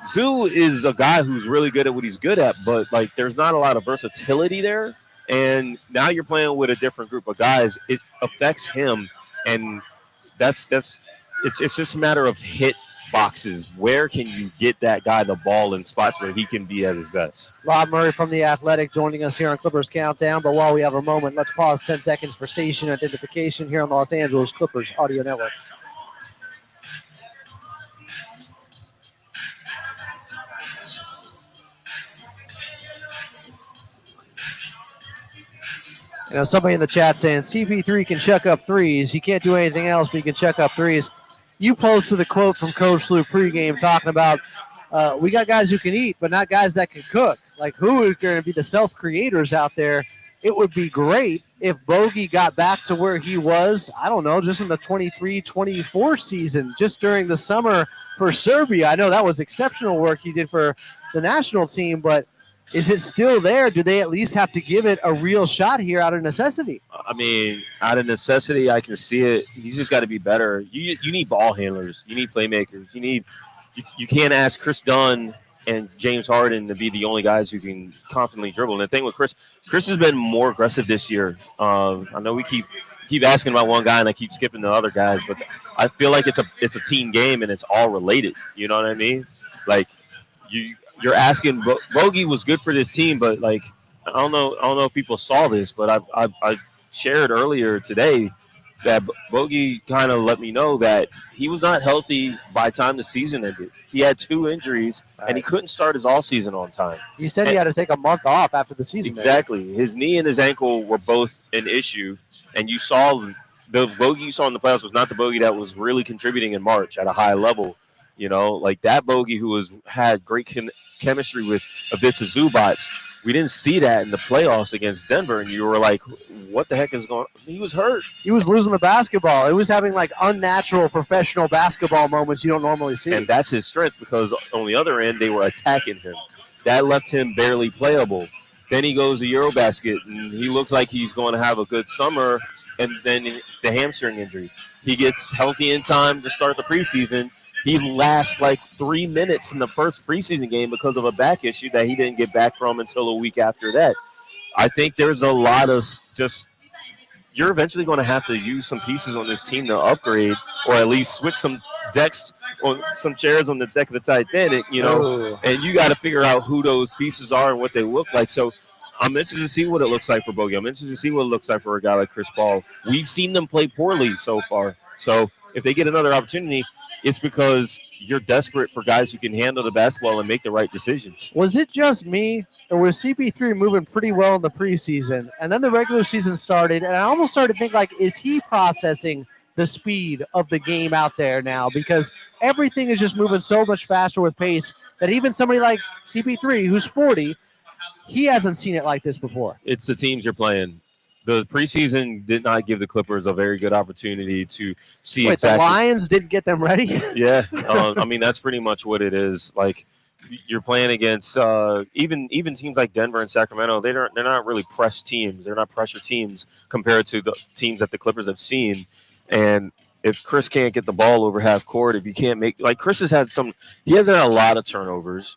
Zoo is a guy who's really good at what he's good at, but, like, there's not a lot of versatility there. And now you're playing with a different group of guys. It affects him, and it's just a matter of hit boxes. Where can you get that guy the ball in spots where he can be at his best? Rob Murray from The Athletic joining us here on Clippers Countdown. But while we have a moment, let's pause 10 seconds for station identification here on the Los Angeles Clippers Audio Network. You know, somebody in the chat saying CP3 can chuck up threes. He can't do anything else, but he can chuck up threes. You posted the quote from Coach Lou pregame talking about we got guys who can eat, but not guys that can cook. Like, who is going to be the self-creators out there? It would be great if Bogey got back to where he was, I don't know, just in the 23-24 season, just during the summer for Serbia. I know that was exceptional work he did for the national team, but is it still there? Do they at least have to give it a real shot here out of necessity? I mean, out of necessity, I can see it. He's just got to be better. You need ball handlers. You need playmakers. You can't ask Chris Dunn and James Harden to be the only guys who can confidently dribble. And the thing with Chris has been more aggressive this year. I know we keep asking about one guy and I keep skipping the other guys, but I feel like it's a team game and it's all related. You know what I mean? Like you're asking. Bogey was good for this team, but like I don't know if people saw this, but I shared earlier today that Bogey kind of let me know that he was not healthy by the time the season ended. He had 2 injuries, and he couldn't start his all season on time. You said he had to take a month off after the season. Exactly. His knee and his ankle were both an issue, and you saw the Bogey you saw in the playoffs was not the Bogey that was really contributing in March at a high level. You know, like that Bogey who had great chemistry with a bit of Zubats. We didn't see that in the playoffs against Denver, and you were like, what the heck is going on? He was hurt. He was losing the basketball. It was having like unnatural professional basketball moments you don't normally see. And that's his strength because on the other end, they were attacking him. That left him barely playable. Then he goes to Eurobasket, and he looks like he's going to have a good summer, and then the hamstring injury. He gets healthy in time to start the preseason. He lasts like 3 minutes in the first preseason game because of a back issue that he didn't get back from until a week after that. I think there's a lot of just you're eventually going to have to use some pieces on this team to upgrade or at least switch some decks or some chairs on the deck of the Titanic, you know, and you got to figure out who those pieces are and what they look like. So I'm interested to see what it looks like for Bogey. I'm interested to see what it looks like for a guy like Chris Paul. We've seen them play poorly so far. So if they get another opportunity, it's because you're desperate for guys who can handle the basketball and make the right decisions. Was it just me, or was CP3 moving pretty well in the preseason? And then the regular season started, and I almost started to think, like, is he processing the speed of the game out there now? Because everything is just moving so much faster with pace that even somebody like CP3, who's 40, he hasn't seen it like this before. It's the teams you're playing. The preseason did not give the Clippers a very good opportunity to see Wait, the exactly. Lions didn't get them ready? Yeah, I mean that's pretty much what it is. Like you're playing against even teams like Denver and Sacramento. They're not really press teams. They're not pressure teams compared to the teams that the Clippers have seen. And if Chris can't get the ball over half court, if you can't make like Chris has had some, he hasn't had a lot of turnovers.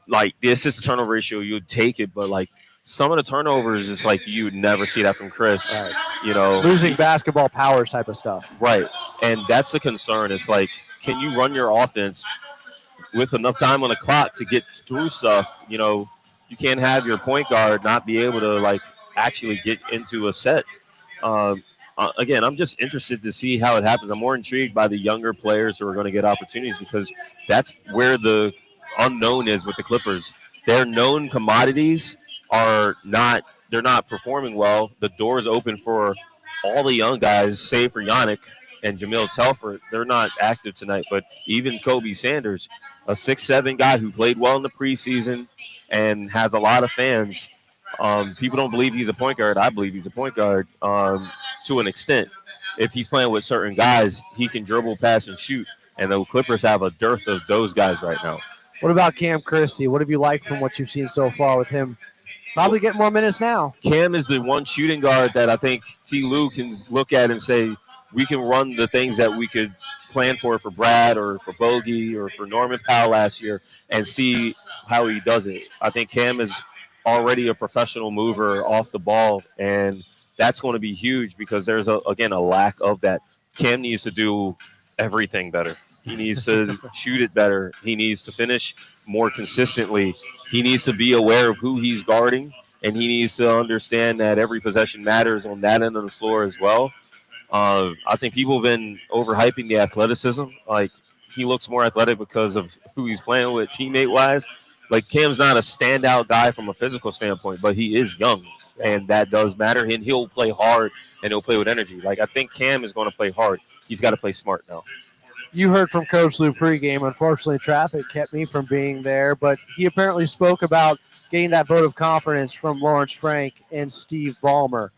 Like the assist to turnover ratio, you'd take it, but like some of the turnovers, it's like you'd never see that from Chris. Right. You know, Losing basketball powers type of stuff. right, and that's the concern. It's like, can you run your offense with enough time on the clock to get through stuff? You know, you can't have your point guard not be able to like actually get into a set. Again, I'm just interested to see how it happens. I'm more intrigued by the younger players who are going to get opportunities because that's where the unknown is with the Clippers. Their known commodities are not they're not performing well. The door is open for all the young guys, save for Yannick and Jamil Telford. They're not active tonight, but even Kobe Sanders, a 6'7" guy who played well in the preseason and has a lot of fans. People don't believe he's a point guard. I believe he's a point guard to an extent. If he's playing with certain guys, he can dribble, pass, and shoot. And the Clippers have a dearth of those guys right now. What about Cam Christie? What have you liked from what you've seen so far with him? Probably getting more minutes now. Cam is the one shooting guard that I think T. Lue can look at and say, we can run the things that we could plan for Brad or for Bogey or for Norman Powell last year and see how he does it. I think Cam is already a professional mover off the ball, and that's going to be huge because there's, again, a lack of that. Cam needs to do everything better. He needs to shoot it better. He needs to finish more consistently. He needs to be aware of who he's guarding, and he needs to understand that every possession matters on that end of the floor as well. I think people have been overhyping the athleticism. Like he looks more athletic because of who he's playing with, teammate wise. Like Cam's not a standout guy from a physical standpoint, but he is young, and that does matter. And he'll play hard and he'll play with energy. Like I think Cam is going to play hard. He's got to play smart now. You heard from Coach Lou pregame. Unfortunately, traffic kept me from being there, but he apparently spoke about getting that vote of confidence from Lawrence Frank and Steve Ballmer.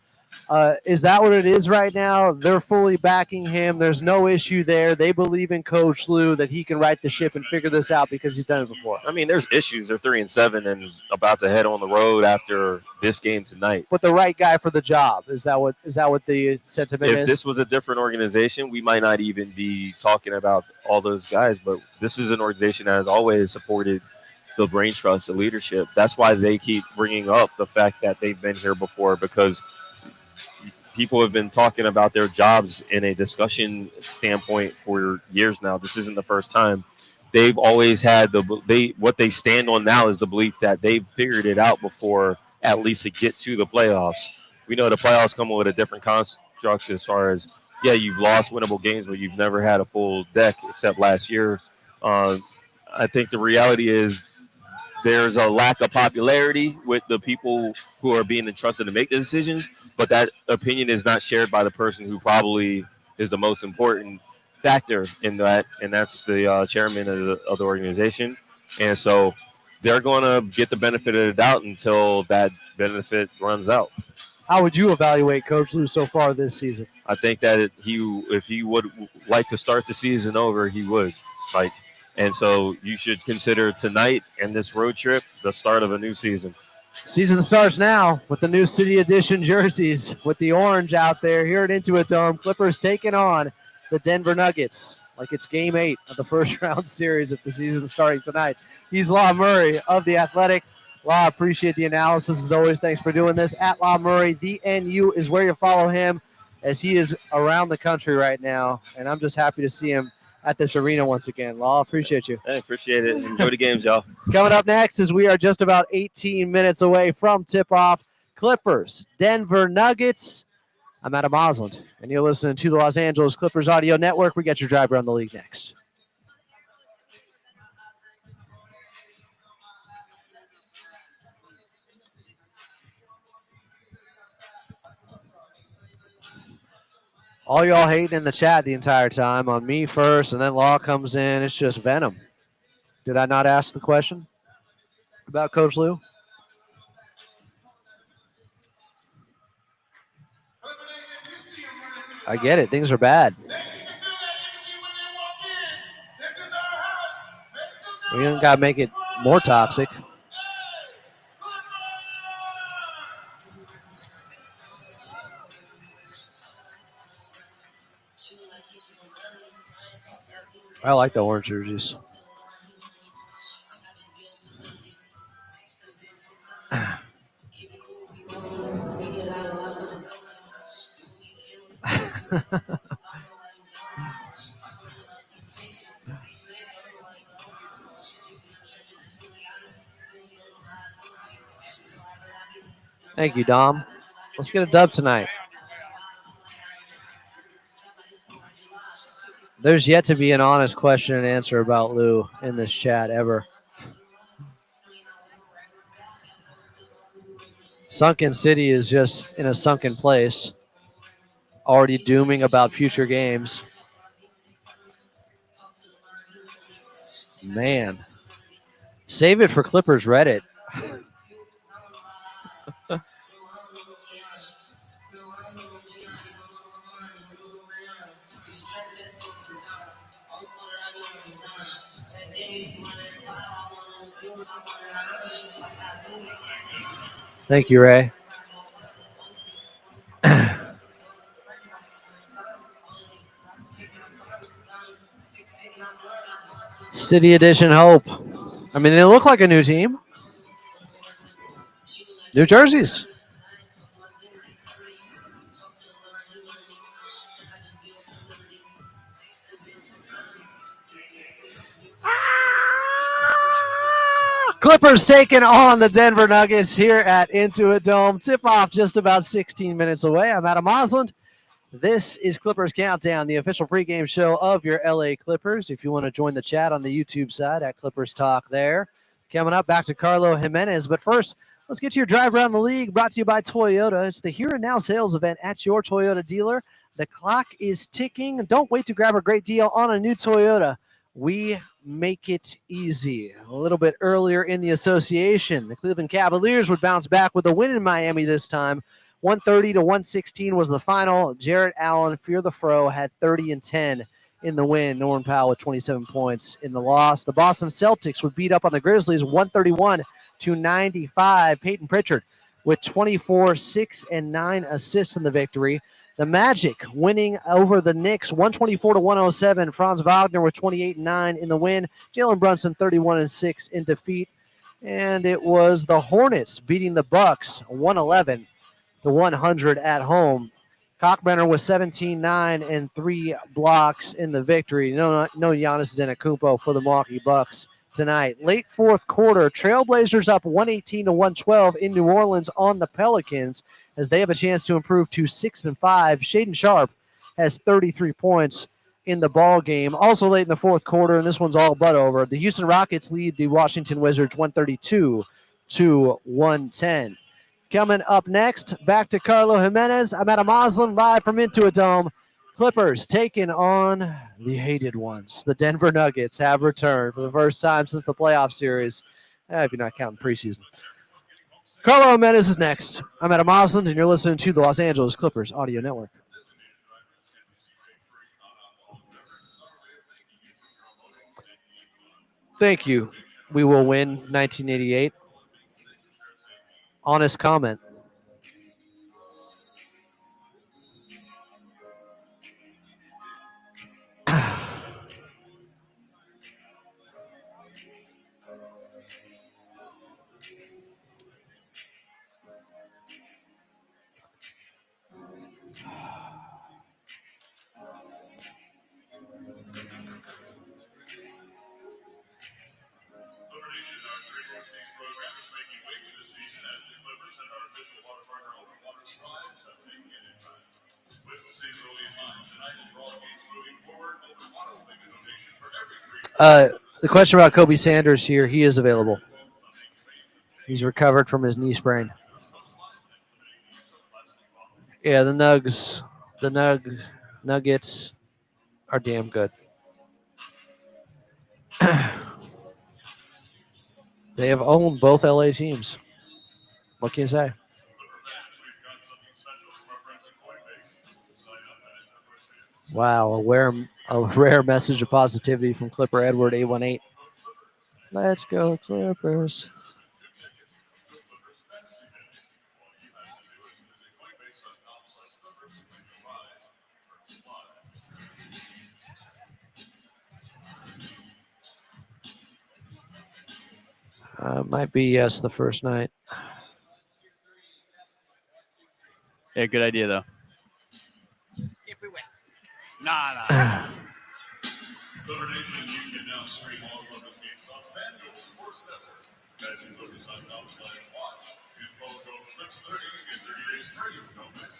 Is that what it is right now? They're fully backing him. There's no issue there. They believe in Coach Lou that he can right the ship and figure this out because he's done it before. I mean, there's issues. They're 3-7 and about to head on the road after this game tonight. But the right guy for the job, is that what the sentiment If is? this was a different organization, we might not even be talking about all those guys. But this is an organization that has always supported the brain trust, the leadership. That's why they keep bringing up the fact that they've been here before, because people have been talking about their jobs in a discussion standpoint for years now. This isn't the first time. They've always had what they stand on now is the belief that they've figured it out before, at least to get to the playoffs. We know the playoffs come with a different construct as far as, yeah, you've lost winnable games, but you've never had a full deck except last year. I think the reality is there's a lack of popularity with the people who are being entrusted to make the decisions, but that opinion is not shared by the person who probably is the most important factor in that, and that's the chairman of the organization. And so they're going to get the benefit of the doubt until that benefit runs out. How would you evaluate Coach Lou so far this season? I think that if he would like to start the season over, he would. Like, and so you should consider tonight and this road trip the start of a new season. Season starts now with the new City Edition jerseys with the orange out there here at Intuit Dome. Clippers taking on the Denver Nuggets like it's game 8 of the first round series if the season's starting tonight. He's Law Murray of The Athletic. Law, appreciate the analysis as always. Thanks for doing this. At Law Murray, the NU is where you follow him as he is around the country right now. And I'm just happy to see him at this arena once again. Law, appreciate you. Hey, appreciate it. Enjoy the games, y'all. Coming up next is we are just about 18 minutes away from tip-off. Clippers, Denver Nuggets. I'm Adam Osland, and you're listening to the Los Angeles Clippers Audio Network. We got your drive around the league next. All y'all hating in the chat the entire time on me first, and then Law comes in. It's just venom. Did I not ask the question about Coach Lou? I get it. Things are bad. We don't got to make it more toxic. I like the orange jerseys. Thank you, Dom. Let's get a dub tonight. There's yet to be an honest question and answer about Lou in this chat ever. Sunken City is just in a sunken place, already dooming about future games. Man, save it for Clippers Reddit. Thank you, Ray. City Edition Hope. I mean, they look like a new team. New jerseys. Clippers taking on the Denver Nuggets here at Intuit Dome. Tip-off just about 16 minutes away. I'm Adam Osland. This is Clippers Countdown, the official pregame show of your LA Clippers. If you want to join the chat on the YouTube side at Clippers Talk there. Coming up, back to Carlo Jimenez. But first, let's get to your drive around the league, brought to you by Toyota. It's the Here and Now sales event at your Toyota dealer. The clock is ticking. Don't wait to grab a great deal on a new Toyota. We make it easy. A little bit earlier in the association, the Cleveland Cavaliers would bounce back with a win in Miami this time. 130 to 116 was the final. Jarrett Allen, Fear the Fro, had 30 and 10 in the win. Norman Powell with 27 points in the loss. The Boston Celtics would beat up on the Grizzlies 131 to 95. Peyton Pritchard with 24, 6, and 9 assists in the victory. The Magic winning over the Knicks 124 to 107. Franz Wagner with 28 and 9 in the win. Jalen Brunson 31 and 6 in defeat. And it was the Hornets beating the Bucks 111 to 100 at home. Cockbrenner was 17-9 and 3 blocks in the victory. No Giannis Antetokounmpo for the Milwaukee Bucks tonight. Late fourth quarter, Trailblazers up 118 to 112 in New Orleans on the Pelicans as they have a chance to improve to 6-5. Shaedon Sharpe has 33 points in the ball game. Also late in the fourth quarter, and this one's all but over, the Houston Rockets lead the Washington Wizards 132 to 110. Coming up next, back to Carlo Jimenez. I'm at a Moslem live from Intuit Dome. Clippers taking on the hated ones. The Denver Nuggets have returned for the first time since the playoff series, if you're not counting preseason. Carlo Jimenez is next. I'm Adam Osland, and you're listening to the Los Angeles Clippers Audio Network. Thank you. We will win 1988. Honest comment. The question about Kobe Sanders here, he is available. He's recovered from his knee sprain. Yeah, the Nugs Nuggets are damn good. They have owned both LA teams. What can you say? Wow, a rare message of positivity from Clipper Edward 818. Let's go Clippers. Might be yes the first night. Yeah, good idea though. If we win. Nah. Clipper Nation, you can now stream all Clippers games on FanDuel Sports Network. FanDuel.com/watch. Use promo code CLIPS30 and get 30 days free with no miss.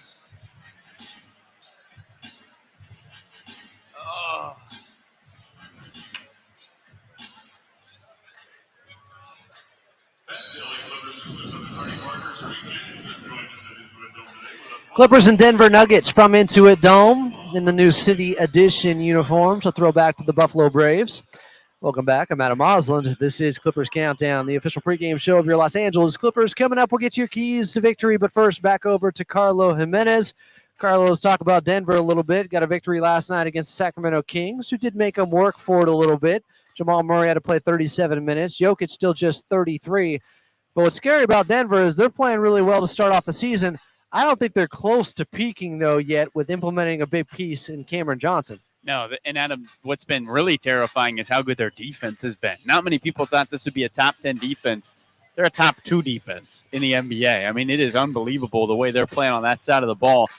Oh. Fancy LA Clippers exclusive attorney partner Sweet James has joined us at Intuit Dome today with a Clippers and Denver Nuggets from Intuit Dome in the new City Edition uniforms. A throwback to the Buffalo Braves. Welcome back. I'm Adam Osland. This is Clippers Countdown, the official pregame show of your Los Angeles Clippers. Coming up, we'll get your keys to victory. But first, back over to Carlo Jimenez. Carlo, let's talk about Denver a little bit. Got a victory last night against the Sacramento Kings, who did make them work for it a little bit. Jamal Murray had to play 37 minutes. Jokic still just 33. But what's scary about Denver is they're playing really well to start off the season. I don't think they're close to peaking, though, yet with implementing a big piece in Cameron Johnson. No, and Adam, what's been really terrifying is how good their defense has been. Not many people thought this would be a top 10 defense. They're a top 2 defense in the NBA. I mean, it is unbelievable the way they're playing on that side of the ball.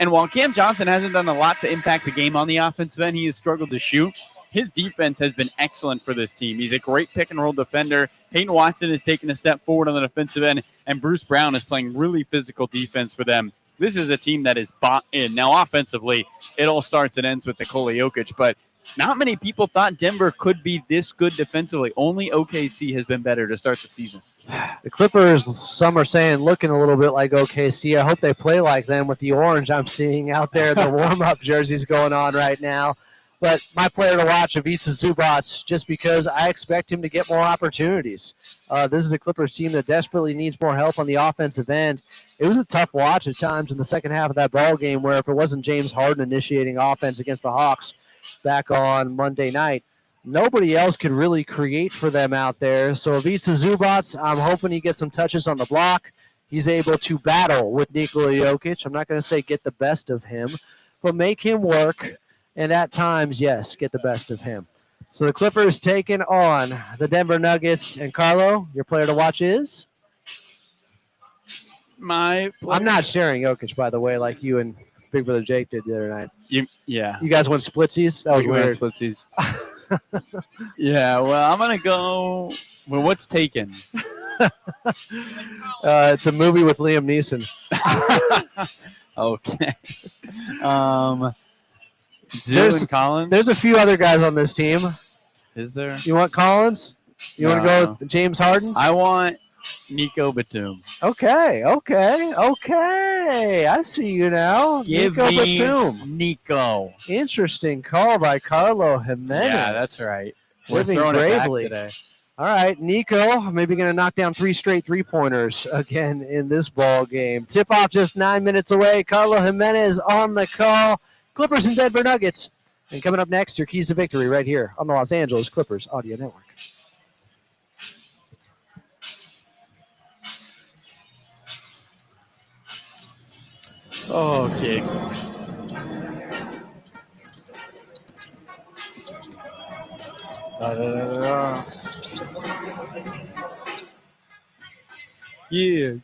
And while Cam Johnson hasn't done a lot to impact the game on the offensive end, he has struggled to shoot. His defense has been excellent for this team. He's a great pick-and-roll defender. Peyton Watson has taken a step forward on the defensive end, and Bruce Brown is playing really physical defense for them. This is a team that is bought in. Now, offensively, it all starts and ends with Nikola Jokic, but not many people thought Denver could be this good defensively. Only OKC has been better to start the season. The Clippers, some are saying, looking a little bit like OKC. I hope they play like them with the orange I'm seeing out there, the warm-up jerseys going on right now. But my player to watch, Ivica Zubac, just because I expect him to get more opportunities. This is a Clippers team that desperately needs more help on the offensive end. It was a tough watch at times in the second half of that ball game where if it wasn't James Harden initiating offense against the Hawks back on Monday night, nobody else could really create for them out there. So Ivica Zubac, I'm hoping he gets some touches on the block. He's able to battle with Nikola Jokic. I'm not going to say get the best of him, but make him work. And at times, yes, get the best of him. So the Clippers taking on the Denver Nuggets. And Carlo, your player to watch is? I'm not sharing Jokic, by the way, like you and Big Brother Jake did the other night. Yeah. You guys went splitsies? That was weird. Splitsies. Yeah, well, I'm going to go. Well, what's taken? It's a movie with Liam Neeson. Okay. Collins? There's a few other guys on this team. Is there? You want Collins? You want to go with James Harden? I want Nico Batum. Okay. I see you now. Give Nico me Batum. Nico. Interesting call by Carlo Jimenez. Yeah, that's right. Living We're throwing it back bravely today. All right, Nico, maybe going to knock down 3 straight three-pointers again in this ball game. Tip-off just 9 minutes away. Carlo Jimenez on the call. Clippers and Denver Nuggets. And coming up next, your keys to victory right here on the Los Angeles Clippers Audio Network. Okay.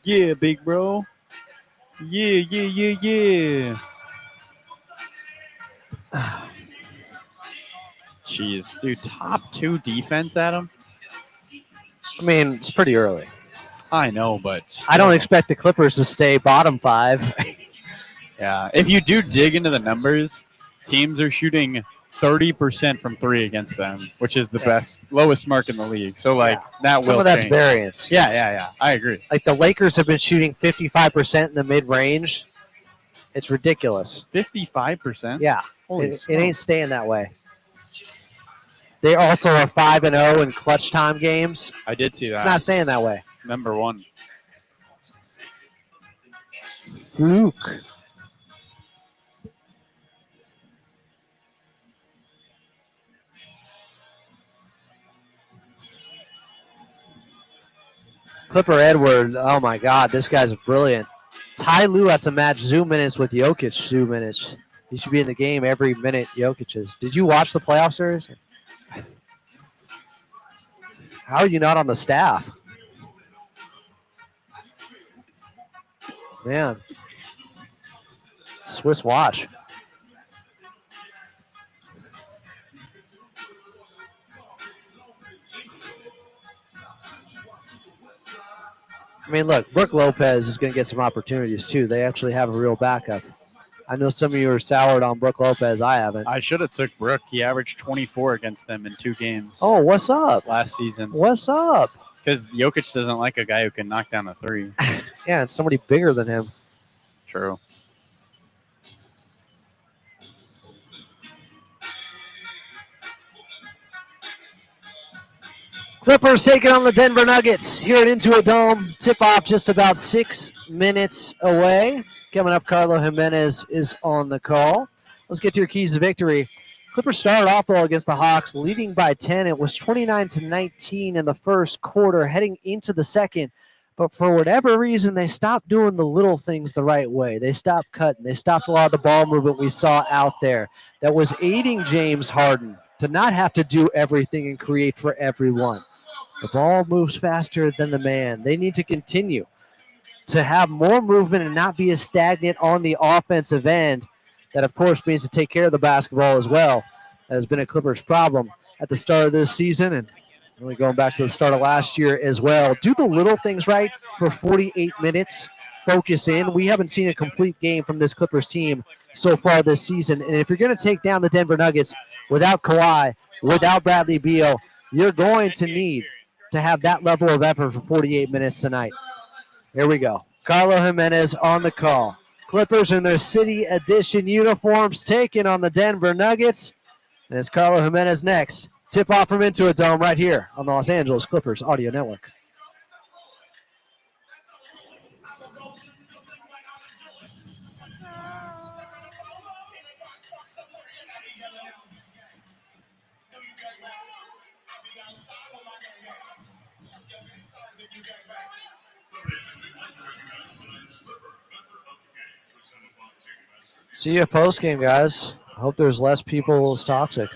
Yeah, big bro. Yeah. Jeez, dude, top 2 defense, Adam? I mean, it's pretty early. I know, but still. I don't expect the Clippers to stay bottom 5. Yeah, if you do dig into the numbers, teams are shooting 30% from 3 against them, which is the lowest mark in the league. So, that will Some of that's change. variance. Yeah. I agree. Like, the Lakers have been shooting 55% in the mid-range. It's ridiculous. 55%? Yeah, Holy it ain't smokes. staying that way. They also are 5-0 in clutch time games. I did see It's that. not staying that way. Number one. Fluke. Clipper Edward, oh my God, this guy's brilliant. Ty Lue has to match Zoom minutes with Jokic Zoom minutes. He should be in the game every minute Jokic is. Did you watch the playoff series? How are you not on the staff? Man. Swiss watch. I mean, look, Brooke Lopez is going to get some opportunities too. They actually have a real backup. I know some of you are soured on Brooke Lopez. I haven't. I should have took Brooke. He averaged 24 against them in 2 games Oh, what's up? last season. What's up? Because Jokic doesn't like a guy who can knock down a 3. Yeah, it's somebody bigger than him. True. Clippers taking on the Denver Nuggets here at Intuit Dome. Tip-off just about 6 minutes away. Coming up, Carlo Jimenez is on the call. Let's get to your keys to victory. Clippers started off though against the Hawks, leading by 10. It was 29-19 in the first quarter, heading into the second. But for whatever reason, they stopped doing the little things the right way. They stopped cutting. They stopped a lot of the ball movement we saw out there that was aiding James Harden to not have to do everything and create for everyone. The ball moves faster than the man. They need to continue to have more movement and not be as stagnant on the offensive end. That, of course, means to take care of the basketball as well. That has been a Clippers problem at the start of this season and really going back to the start of last year as well. Do the little things right for 48 minutes. Focus in. We haven't seen a complete game from this Clippers team so far this season. And if you're going to take down the Denver Nuggets without Kawhi, without Bradley Beal, you're going to need to have that level of effort for 48 minutes tonight. Here we go. Carlo Jimenez on the call. Clippers in their City Edition uniforms taking on the Denver Nuggets. And it's Carlo Jimenez next. Tip off from Intuit Dome right here on the Los Angeles Clippers Audio Network. See you post game, guys. I hope there's less people as toxic.